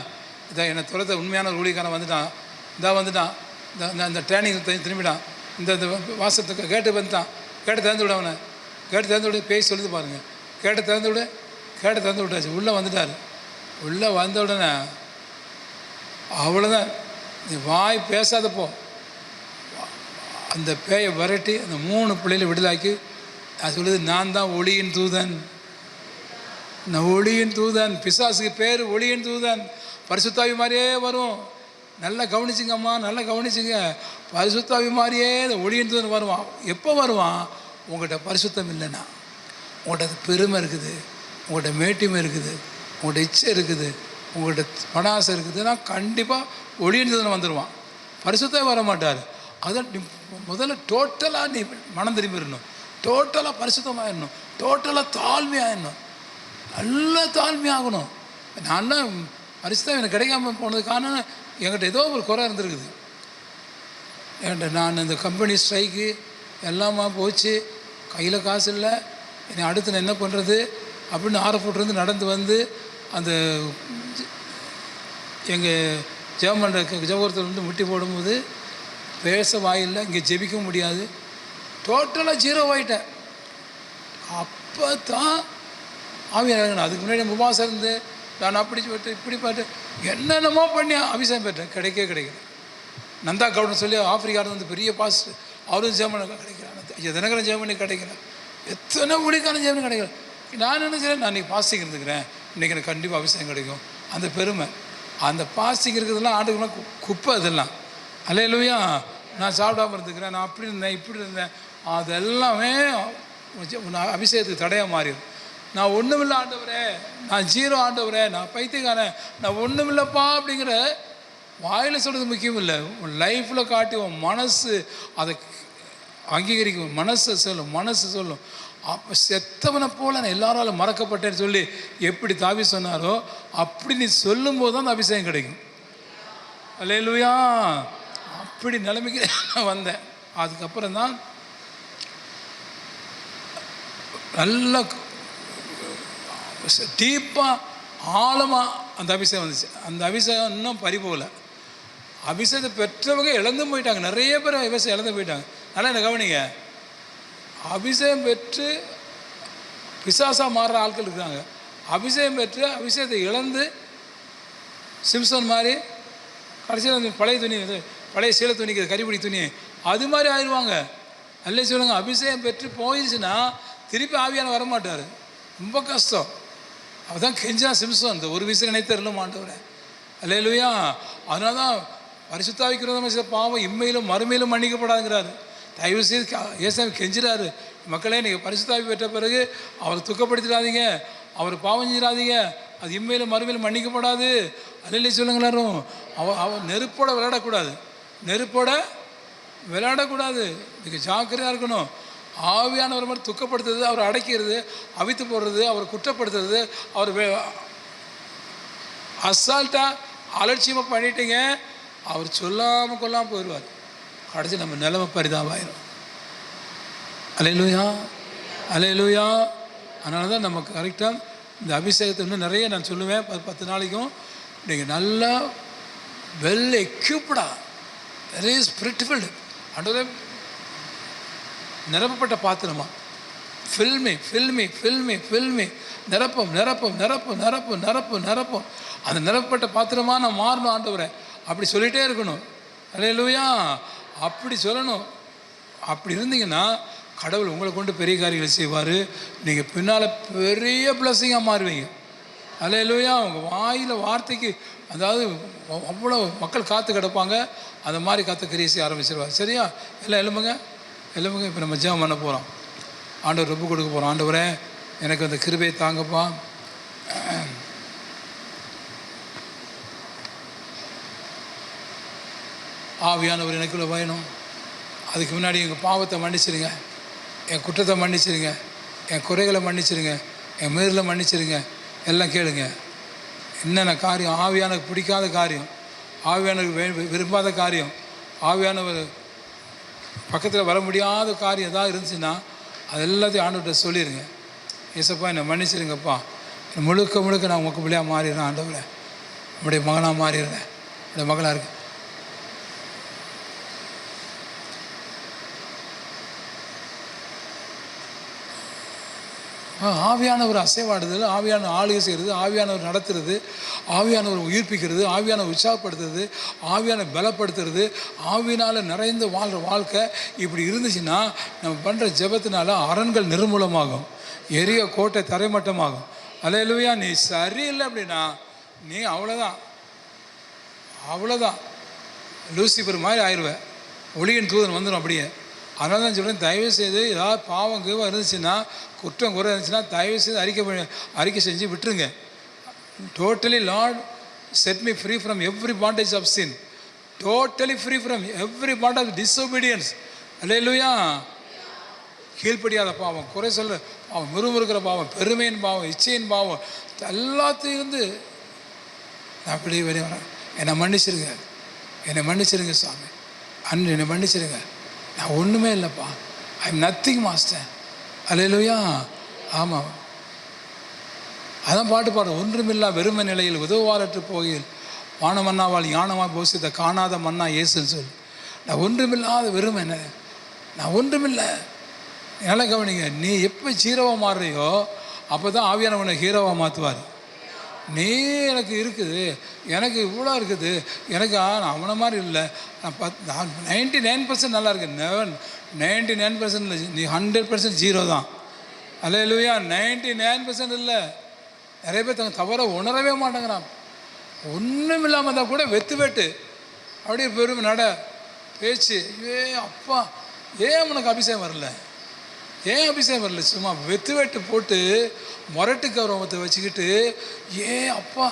இதான் என்னை துரத்த உண்மையான ஊழிக்காரன் வந்துட்டான், வந்துட்டான், இந்த ட்ரைனிங் திரும்பிட்டான், இந்த வாசத்துக்கு கேட்டு வந்துட்டான், கேட்டு திறந்து விட, அவனை கேட்டு திறந்து விட, பேசி சொல்லுது பாருங்கள், கேட்டு திறந்து விட்டாச்சு. உள்ளே வந்துட்டார். உள்ளே வந்த உடனே அவ்வளோதான், நீ வாய் பேசாதப்போ அந்த பேயை விரட்டி அந்த 3 பிள்ளைகளை விடுதலாக்கி அது சொல்லுது, நான் தான் ஒளியின் தூதன். நான் ஒளியின் தூதன். பிசாசுக்கு பேர் ஒளியின் தூதன். பரிசுத்தாவி மாதிரியே வரும். நல்லா கவனிச்சுங்கம்மா, நல்லா கவனிச்சுங்க. பரிசுத்தாவி மாதிரியே இந்த ஒளியின் தூதன் வருவான். எப்போ வருவான்? உங்கள்கிட்ட பரிசுத்தம் இல்லைன்னா, உங்கள்கிட்ட பெருமை இருக்குது, உங்கள்கிட்ட மேட்டிமை இருக்குது, உங்கள்கிட்ட இச்சை இருக்குது, உங்கள்கிட்ட பணாசை இருக்குதுன்னா கண்டிப்பாக ஒளியின் தூதன் வந்துடுவான். பரிசுத்தாவி வர மாட்டார். அதை நீ முதல்ல டோட்டலாக நீ மனம் திரும்பிடணும். டோட்டலாக பரிசுத்தமாகிடணும். டோட்டலாக தாழ்மையாகிடணும். நல்லா தாழ்மையாகணும். நான் தான் பரிசுத்தம் எனக்கு கிடைக்காம போனது காரணம் என்கிட்ட ஏதோ ஒரு குறை இருந்திருக்குது. என்கிட்ட நான் இந்த கம்பெனி ஸ்ட்ரைக்கு எல்லாமா போச்சு, கையில் காசு இல்லை, என்னை அடுத்து நான் என்ன பண்ணுறது அப்படின்னு ஆரப்போட்டிருந்து நடந்து வந்து அந்த எங்கள் ஜெபமண்டபத்தில் வந்து முட்டி போடும்போது பேச வாயில்லை, இங்கே ஜெபிக்க முடியாது, டோட்டலாக ஜீரோ ஆகிட்டேன். அப்போ தான் ஆவியானவர். அதுக்கு முன்னாடி உபவாசம் இருந்து நான் அப்படி போட்டு இப்படி பாட்டு என்னென்னமோ பண்ணி அபிஷேகம் பெற்றேன். கிடைக்கல. நந்தா கவுடன் சொல்லி ஆப்பிரிக்காவில் வந்து பெரிய பாஸ்டர், அவரும் ஜெர்மனி கிடைக்கிறான். தினகரன் ஜெர்மனி கிடைக்கல. எத்தனை ஊழிக்கான ஜெர்மனி கிடைக்கல. நான் என்ன செய்கிறேன், நான் இன்றைக்கி பாஸ்டிங் இருந்துக்கிறேன், இன்றைக்கி எனக்கு கண்டிப்பாக அபிஷேகம் கிடைக்கும். அந்த பெருமை, அந்த பாஸ்டிங் இருக்கிறதெல்லாம் ஆண்டுக்கெல்லாம் குப்பை. அதெல்லாம் அல்லேலூயா. நான் சாப்பிடாமல் இருந்துக்கிறேன், நான் அப்படி இருந்தேன் இப்படி இருந்தேன், அதெல்லாமே அபிஷேகத்துக்கு தடையாக மாறிடும். நான் ஒன்றுமில்லை ஆண்டவரே, நான் ஜீரோ ஆண்டவரே, நான் பைத்தியக்காரன், நான் ஒன்றுமில்லப்பா அப்படிங்கிற வாயில் சொல்கிறது முக்கியம் இல்லை. உன் லைஃப்பில் காட்டி உன் மனசு அதை அங்கீகரிக்கும். மனசு சொல்லும். அப்போ செத்தவனை போல் நான் எல்லாராலும் மறக்கப்பட்டேன்னு சொல்லி எப்படி தாவி சொன்னாரோ அப்படி நீ சொல்லும்போது தான் அந்த அபிஷேகம் கிடைக்கும். அல்லேலூயா. அப்படி நிலைமைக்கு நான் வந்தேன். அதுக்கப்புறம் தான் நல்லா டீப்பாக ஆழமாக அந்த அபிஷேகம் வந்துச்சு. அந்த அபிஷேகம் இன்னும் பறிபோகலை. அபிஷேகத்தை பெற்றவங்க இழந்து போயிட்டாங்க. நிறைய பேர் அபிஷேகம் இழந்து போயிட்டாங்க. நல்லா என்ன கவனிங்க, அபிஷேகம் பெற்று பிசாசாக மாறுற ஆட்கள் இருக்காங்க. அபிஷேகம் பெற்று அபிஷேகத்தை இழந்து சிம்சன் மாதிரி கடைசியில் அந்த பழைய சீலை துணிக்கு கரிபிடி துணி அது மாதிரி ஆயிடுவாங்க. அல்லே சொல்லுங்க, அபிஷேகம் பெற்று போயிடுச்சுன்னா திருப்பி ஆவியான வரமாட்டார். ரொம்ப கஷ்டம். அவதான் கெஞ்சா சிம்சன், இந்த ஒரு விஷயம் நினைத்தரலும் மாட்டவரேன். அல்லேலூயா. அதனால தான் பரிசுத்தாவிக்கு விரோதமாக பாவம் இம்மையிலும் மறுமையிலும் மன்னிக்கப்படாதுங்கிறாரு. தயவு செய்து ஏசாமி கெஞ்சிறாரு, மக்களே நீங்கள் பரிசுத்தாவி பெற்ற பிறகு அவரை துக்கப்படுத்திடாதீங்க, அவர் பாவம் செஞ்சிடாதீங்க, அது இம்மையிலும் மறுமையிலும் மன்னிக்கப்படாது. அல்லேலூயா சொல்லுங்க எல்லாரும். அவர் நெருப்போட விளையாடக்கூடாது, நீங்கள் ஜாக்கிரதையாக இருக்கணும். ஆவியானவர் மாதிரி துக்கப்படுத்துறது, அவரை அடைக்கிறது, அவித்து போடுறது, அவரை குற்றப்படுத்துறது, அவர் அசால்ட்டாக அலட்சியமாக பண்ணிட்டீங்க, அவர் சொல்லாமல் கொள்ளாமல் போயிடுவார். கடைசி நம்ம நிலைமை பரிதாபாயிரும். அல்லேலூயா. அதனால தான் நமக்கு கரெக்டாக இந்த அபிஷேகத்தை இன்னும் நிறைய நான் சொல்லுவேன். 10 நாளைக்கும் நீங்கள் நல்லா வெல் எக்யூப்டா, வெரி ஸ்பிரிட்ஃபுல் அண்டே நிரப்பப்பட்ட பாத்திரமா, ஃபில்மி நிரப்பும். அந்த நிரப்பப்பட்ட பாத்திரமா நான் மாறணும் ஆண்டவரே, அப்படி சொல்லிகிட்டே இருக்கணும். அல்லேலூயா. அப்படி சொல்லணும். அப்படி இருந்தீங்கன்னா கடவுள் உங்களை கொண்டு பெரிய காரியங்களை செய்வார். நீங்கள் பின்னால் பெரிய பிளஸிங்காக மாறுவீங்க. அல்லேலூயா. உங்கள் வாயில் வார்த்தைக்கு அதாவது அவ்வளோ மக்கள் காத்து கிடப்பாங்க. அந்த மாதிரி காத்து கிரியை செய்ய ஆரம்பிச்சிருவார். சரியா? எல்லாம் எழும்புங்க. இப்போ நம்ம ஜெபம் பண்ண போகிறோம். ஆண்டவர் ரொம்ப கொடுக்க போகிறோம். ஆண்டவரே எனக்கு அந்த கிருபையை தாங்கப்பா. ஆவியானவர் எனக்குள்ளே வேணும். அதுக்கு முன்னாடி எங்கள் பாவத்தை மன்னிச்சிருங்க, என் குற்றத்தை மன்னிச்சிருங்க, என் குறைகளை மன்னிச்சிருங்க, என் மீறலை மன்னிச்சிருங்க. எல்லாம் கேளுங்க. என்னென்ன காரியம் ஆவியானவருக்கு பிடிக்காத காரியம், ஆவியானவருக்கு விரும்பாத காரியம், ஆவியானவர் பக்கத்தில் வர முடியாத காரியம் ஏதாவது இருந்துச்சுன்னா அது எல்லாத்தையும் ஆண்டவர்கிட்ட சொல்லிடுங்க. ஏசப்பா என்னை மன்னிச்சிருங்கப்பா, முழுக்க நான் உங்கள் பிள்ளையாக மாறிடுறேன். ஆண்டவரை உங்களுடைய மகனாக மாறிடுறேன், உங்களுடைய மகளாக இருக்கு. ஆவியானவர் அசைவாடுதல், ஆவியானவர் ஆளுகை செய்கிறது, ஆவியானவர் நடத்துறது, ஆவியானவர் உயிர்ப்பிக்கிறது, ஆவியானவர் உற்சாகப்படுத்துறது, ஆவியானவர் பலப்படுத்துறது, ஆவியினால் நிறைந்த வாழ்கிற வாழ்க்கை இப்படி இருந்துச்சுன்னா நம்ம பண்ணுற ஜெபத்தினால அரண்கள் நிர்மூலமாகும், எரிய கோட்டை தரைமட்டமாகும், அல்லேலூயா. நீ சரியில்லை அப்படின்னா நீ அவ்வளோதான் லூசிபர் மாதிரி ஆயிடுவேன். ஒளியின் தூதன் வந்துடும் அப்படியே. அதனால தான் சொல்கிறேன், தயவு செய்து ஏதாவது பாவம் கீவம் இருந்துச்சுன்னா, குற்றம் குறை இருந்துச்சுன்னா தயவு செய்து அறிக்கை செஞ்சு விட்டுருங்க. Totally lord set me free from every bondage of sin, totally free from every bond of disobedience. அல்லேலூயா. கீழ்ப்படியாத பாவம், குறை சொல்கிற பாவம், முறுமுறுக்கிற பாவம், பெருமையின் பாவம், இச்சையின் பாவம், எல்லாத்தையும் இருந்து நான் அப்படி வெளியே வரேன். என்னை மன்னிச்சிருங்க சாமி, என்னை மன்னிச்சிருங்க. நான் ஒன்றுமே இல்லைப்பா, ஐ எம் நத்திங் மாஸ்டர். அல்லேலூயா. ஆமாம், அதான் பாட்டு பாடுறோம். ஒன்றுமில்லா வெறுமை நிலையில் உதவாரற்று போகையில் வானமன்னாவால் யானமாக போசித்த காணாத மன்னா இயேசுன்னு சொல்லி. நான் ஒன்றுமில்லாத வெறுமை, நான் ஒன்றுமில்லை. நல்லா கவனிங்க, நீ எப்போ ஹீரோவாக மாறுறியோ அப்போ தான் ஆவியானவனை ஹீரோவாக மாற்றுவார். நீ எனக்கு இருக்குது, எனக்கு இவ்வளோ இருக்குது, எனக்கு நான் அவனை மாதிரி இல்லை, நான் 99% நல்லா இருக்கேன். 99% இல்லை, நீ 100% ஜீரோ தான். அல்லேலூயா. 99% இல்லை. நிறைய பேர் தவற உணரவே மாட்டேங்கிறான். ஒன்றும் இல்லாமல் தான் கூட வெட்டு அப்படியே பெருமை நட பேச்சு. அப்பா ஏன் உனக்கு அபிஷேகம் வரல? சும்மா வெட்டு போட்டு முரட்டு கௌரவத்தை வச்சுக்கிட்டு அப்பா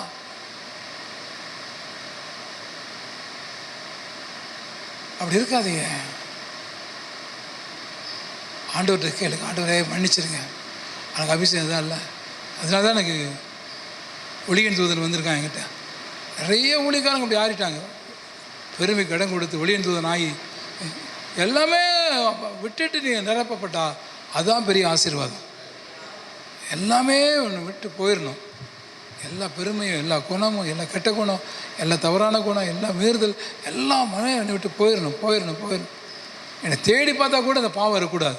அப்படி இருக்காதீங்க. ஆண்டவர்கிட்ட கேளுங்க, ஆண்டவரே மன்னிச்சிருங்க, எனக்கு அபிஷேகம் தான் இல்லை. அதனால தான் எனக்கு ஒளியின் தூதன் வந்திருக்கான் என்கிட்ட. நிறைய ஊழியக்காரங்க அப்படி ஆறிட்டாங்க, பெருமைக்கு இடம் கொடுத்து ஒளியின் தூதன் ஆகி எல்லாமே விட்டுட்டு நீங்கள் நிரப்பப்பட்டா அதுதான் பெரிய ஆசீர்வாதம். எல்லாமே ஒன்று விட்டு போயிடணும். எல்லா பெருமையும், எல்லா குணமும், எல்லா கெட்ட குணம், எல்லா தவறான குணம், எல்லா மீறுதல், எல்லா மனம் என்னை விட்டு போயிடணும். என்னை தேடி பார்த்தா கூட அந்த பாவம் இருக்கக்கூடாது,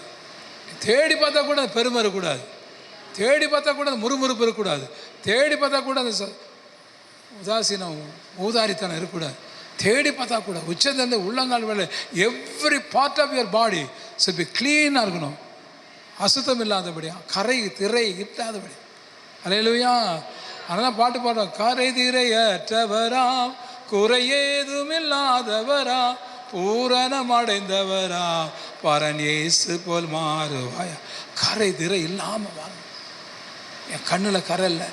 தேடி பார்த்தா கூட அந்த பெருமை இருக்கக்கூடாது, தேடி பார்த்தா கூட அந்த முறுமுறுப்பு இருக்கக்கூடாது, தேடி பார்த்தா கூட அந்த உதாசீனம் ஊதாரித்தனம் இருக்கக்கூடாது, தேடி பார்த்தா கூட உச்சத்திலிருந்து உள்ளங்கால் வேலை every part of your body should be க்ளீனாக இருக்கணும். அசுத்தம் இல்லாதபடியா, கரை திரை இட்டாதபடி. அல்லேலூயா. அதெல்லாம் பாட்டு பாடுறோம். கரை திரையற்றவரா, குறையேதும் இல்லாதவரா, பூரணம் அடைந்தவரா, பரன் இயேசு போல் மாறுவாயா. கரை திரை இல்லாமல் வாங்க. என் கண்ணில் கரை இல்லை,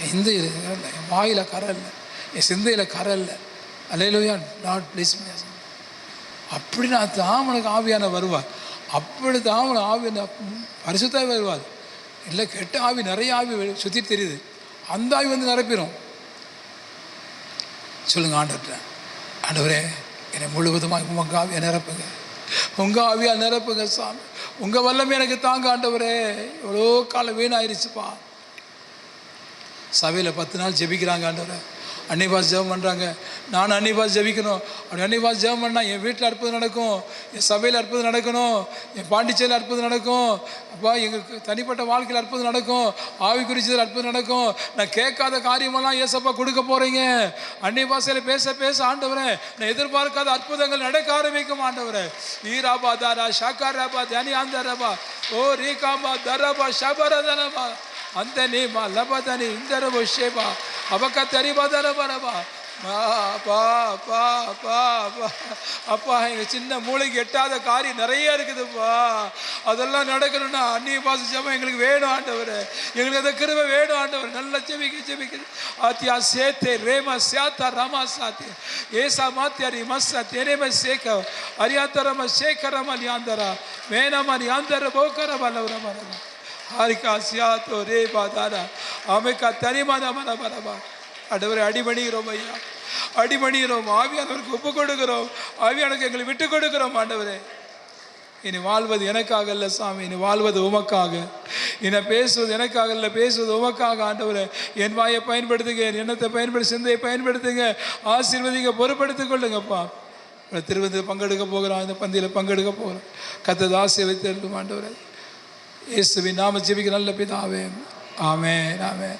என் இந்தையில் கரை இல்லை, என் வாயில் கரை இல்லை, என் சிந்தையில் கரை இல்லை. அல்லேலூயா. Not please me. அப்படின்னா தான் உனக்கு ஆவியான வருவார். அப்படி தான் அவனுக்கு ஆவி பரிசுத்தாய் வருவார். இல்லை கெட்ட ஆவி, நிறைய ஆவி சுற்றி தெரியுது, அந்த ஆவி வந்து நிரப்பிடும். சொல்லுங்கள் ஆண்டவர்கிட்ட, ஆண்டவரே என்னை முழுவதுமாக உங்கள் ஆவியை நிரப்புங்க, உங்கள் ஆவியால் நிரப்புங்க சாமி, உங்கள் வல்லமை எனக்கு தாங்க ஆண்டவரே. எவ்வளோ காலம் வீணாயிருச்சுப்பா. சபையில் 10 நாள் ஜெபிக்கிறாங்க ஆண்டவரே, அன்னிபாஸ் ஜெபம் பண்ணுறாங்க. நான் அன்னிபாஸ் ஜெபிக்கணும். அப்படி அன்னிபாஸ் ஜெபம் பண்ணால் என் வீட்டில் அற்புதம் நடக்கும், என் சபையில் அற்புதம் நடக்கணும், என் பாண்டிச்சேரியில் அற்புதம் நடக்கும், அப்பா எங்களுக்கு தனிப்பட்ட வாழ்க்கையில் அற்புதம் நடக்கும், ஆவி குறிச்சதில் அற்புதம் நடக்கும். நான் கேட்காத காரியமெல்லாம் ஏசப்பா கொடுக்க போகிறீங்க. அன்னி பாசையில் பேச ஆண்டவரே, நான் எதிர்பார்க்காத அற்புதங்கள் நடக்க ஆரம்பிக்கும் ஆண்டவரே. ஈராபா தாரா ஷாக்காராபா தனி ஆந்தரபா ஓ ரீகாபா தரபா ஷபரதனபா அந்த நீமா லபதனி இந்தரபோ ஷேபா அவக்க தரிபா தரபரபா. அப்பா எங்கள் சின்ன மூளைக்கு எட்டாத காரியம் நிறைய இருக்குதுப்பா. அதெல்லாம் நடக்கணும்னா அந்நிய பாச ஜெபம் எங்களுக்கு வேணும் ஆண்டவர், எங்களுக்கு அந்த கிருபை வேணும் ஆண்டவர். நல்லா ஜெபிக்க ஆத்தியா சேத்தே ரேமா சியாத்தா ராமா சாத்தே ஏசா மாத்தியாரி மஸ்ஸா தெரேம சேக்க அரியாத்தரம சேக்கரம லியாந்தரா மேனம லியாந்தர போக்கரம லவரம ஹாரிகா சியாத்தோ ரே பாதாரா அமெக்கா தனிமாதா மரபரபா. ஆண்டவரை அடிபணிகிறோம் ஐயா, அடிபணிகிறோம். ஆவியானவருக்கு ஒப்பு கொடுக்கிறோம், ஆவியானவருக்கு எங்களை விட்டு கொடுக்கிறோம் ஆண்டவரே. இனி வாழ்வது எனக்காக இல்லை சாமி, இனி வாழ்வது உமக்காக. இனி பேசுவது எனக்காக இல்லை, பேசுவது உமக்காக ஆண்டவரே. என் வாயை பயன்படுத்துங்க, என் எண்ணத்தை பயன்படுத்தி, சிந்தையை பயன்படுத்துங்க, ஆசீர்வதிங்க, பொறுப்படுத்திக் கொள்ளுங்கப்பா. திருவந்தியில் பங்கெடுக்க போகிறோம், இந்த பந்தியில் பங்கெடுக்க போகிறோம். கர்த்தர் ஆசீர்வதித்து ஆண்டவரே. இயேசுவின் நாம ஜெபிக்க நல்ல பிதாவே, ஆமென் ஆமென்.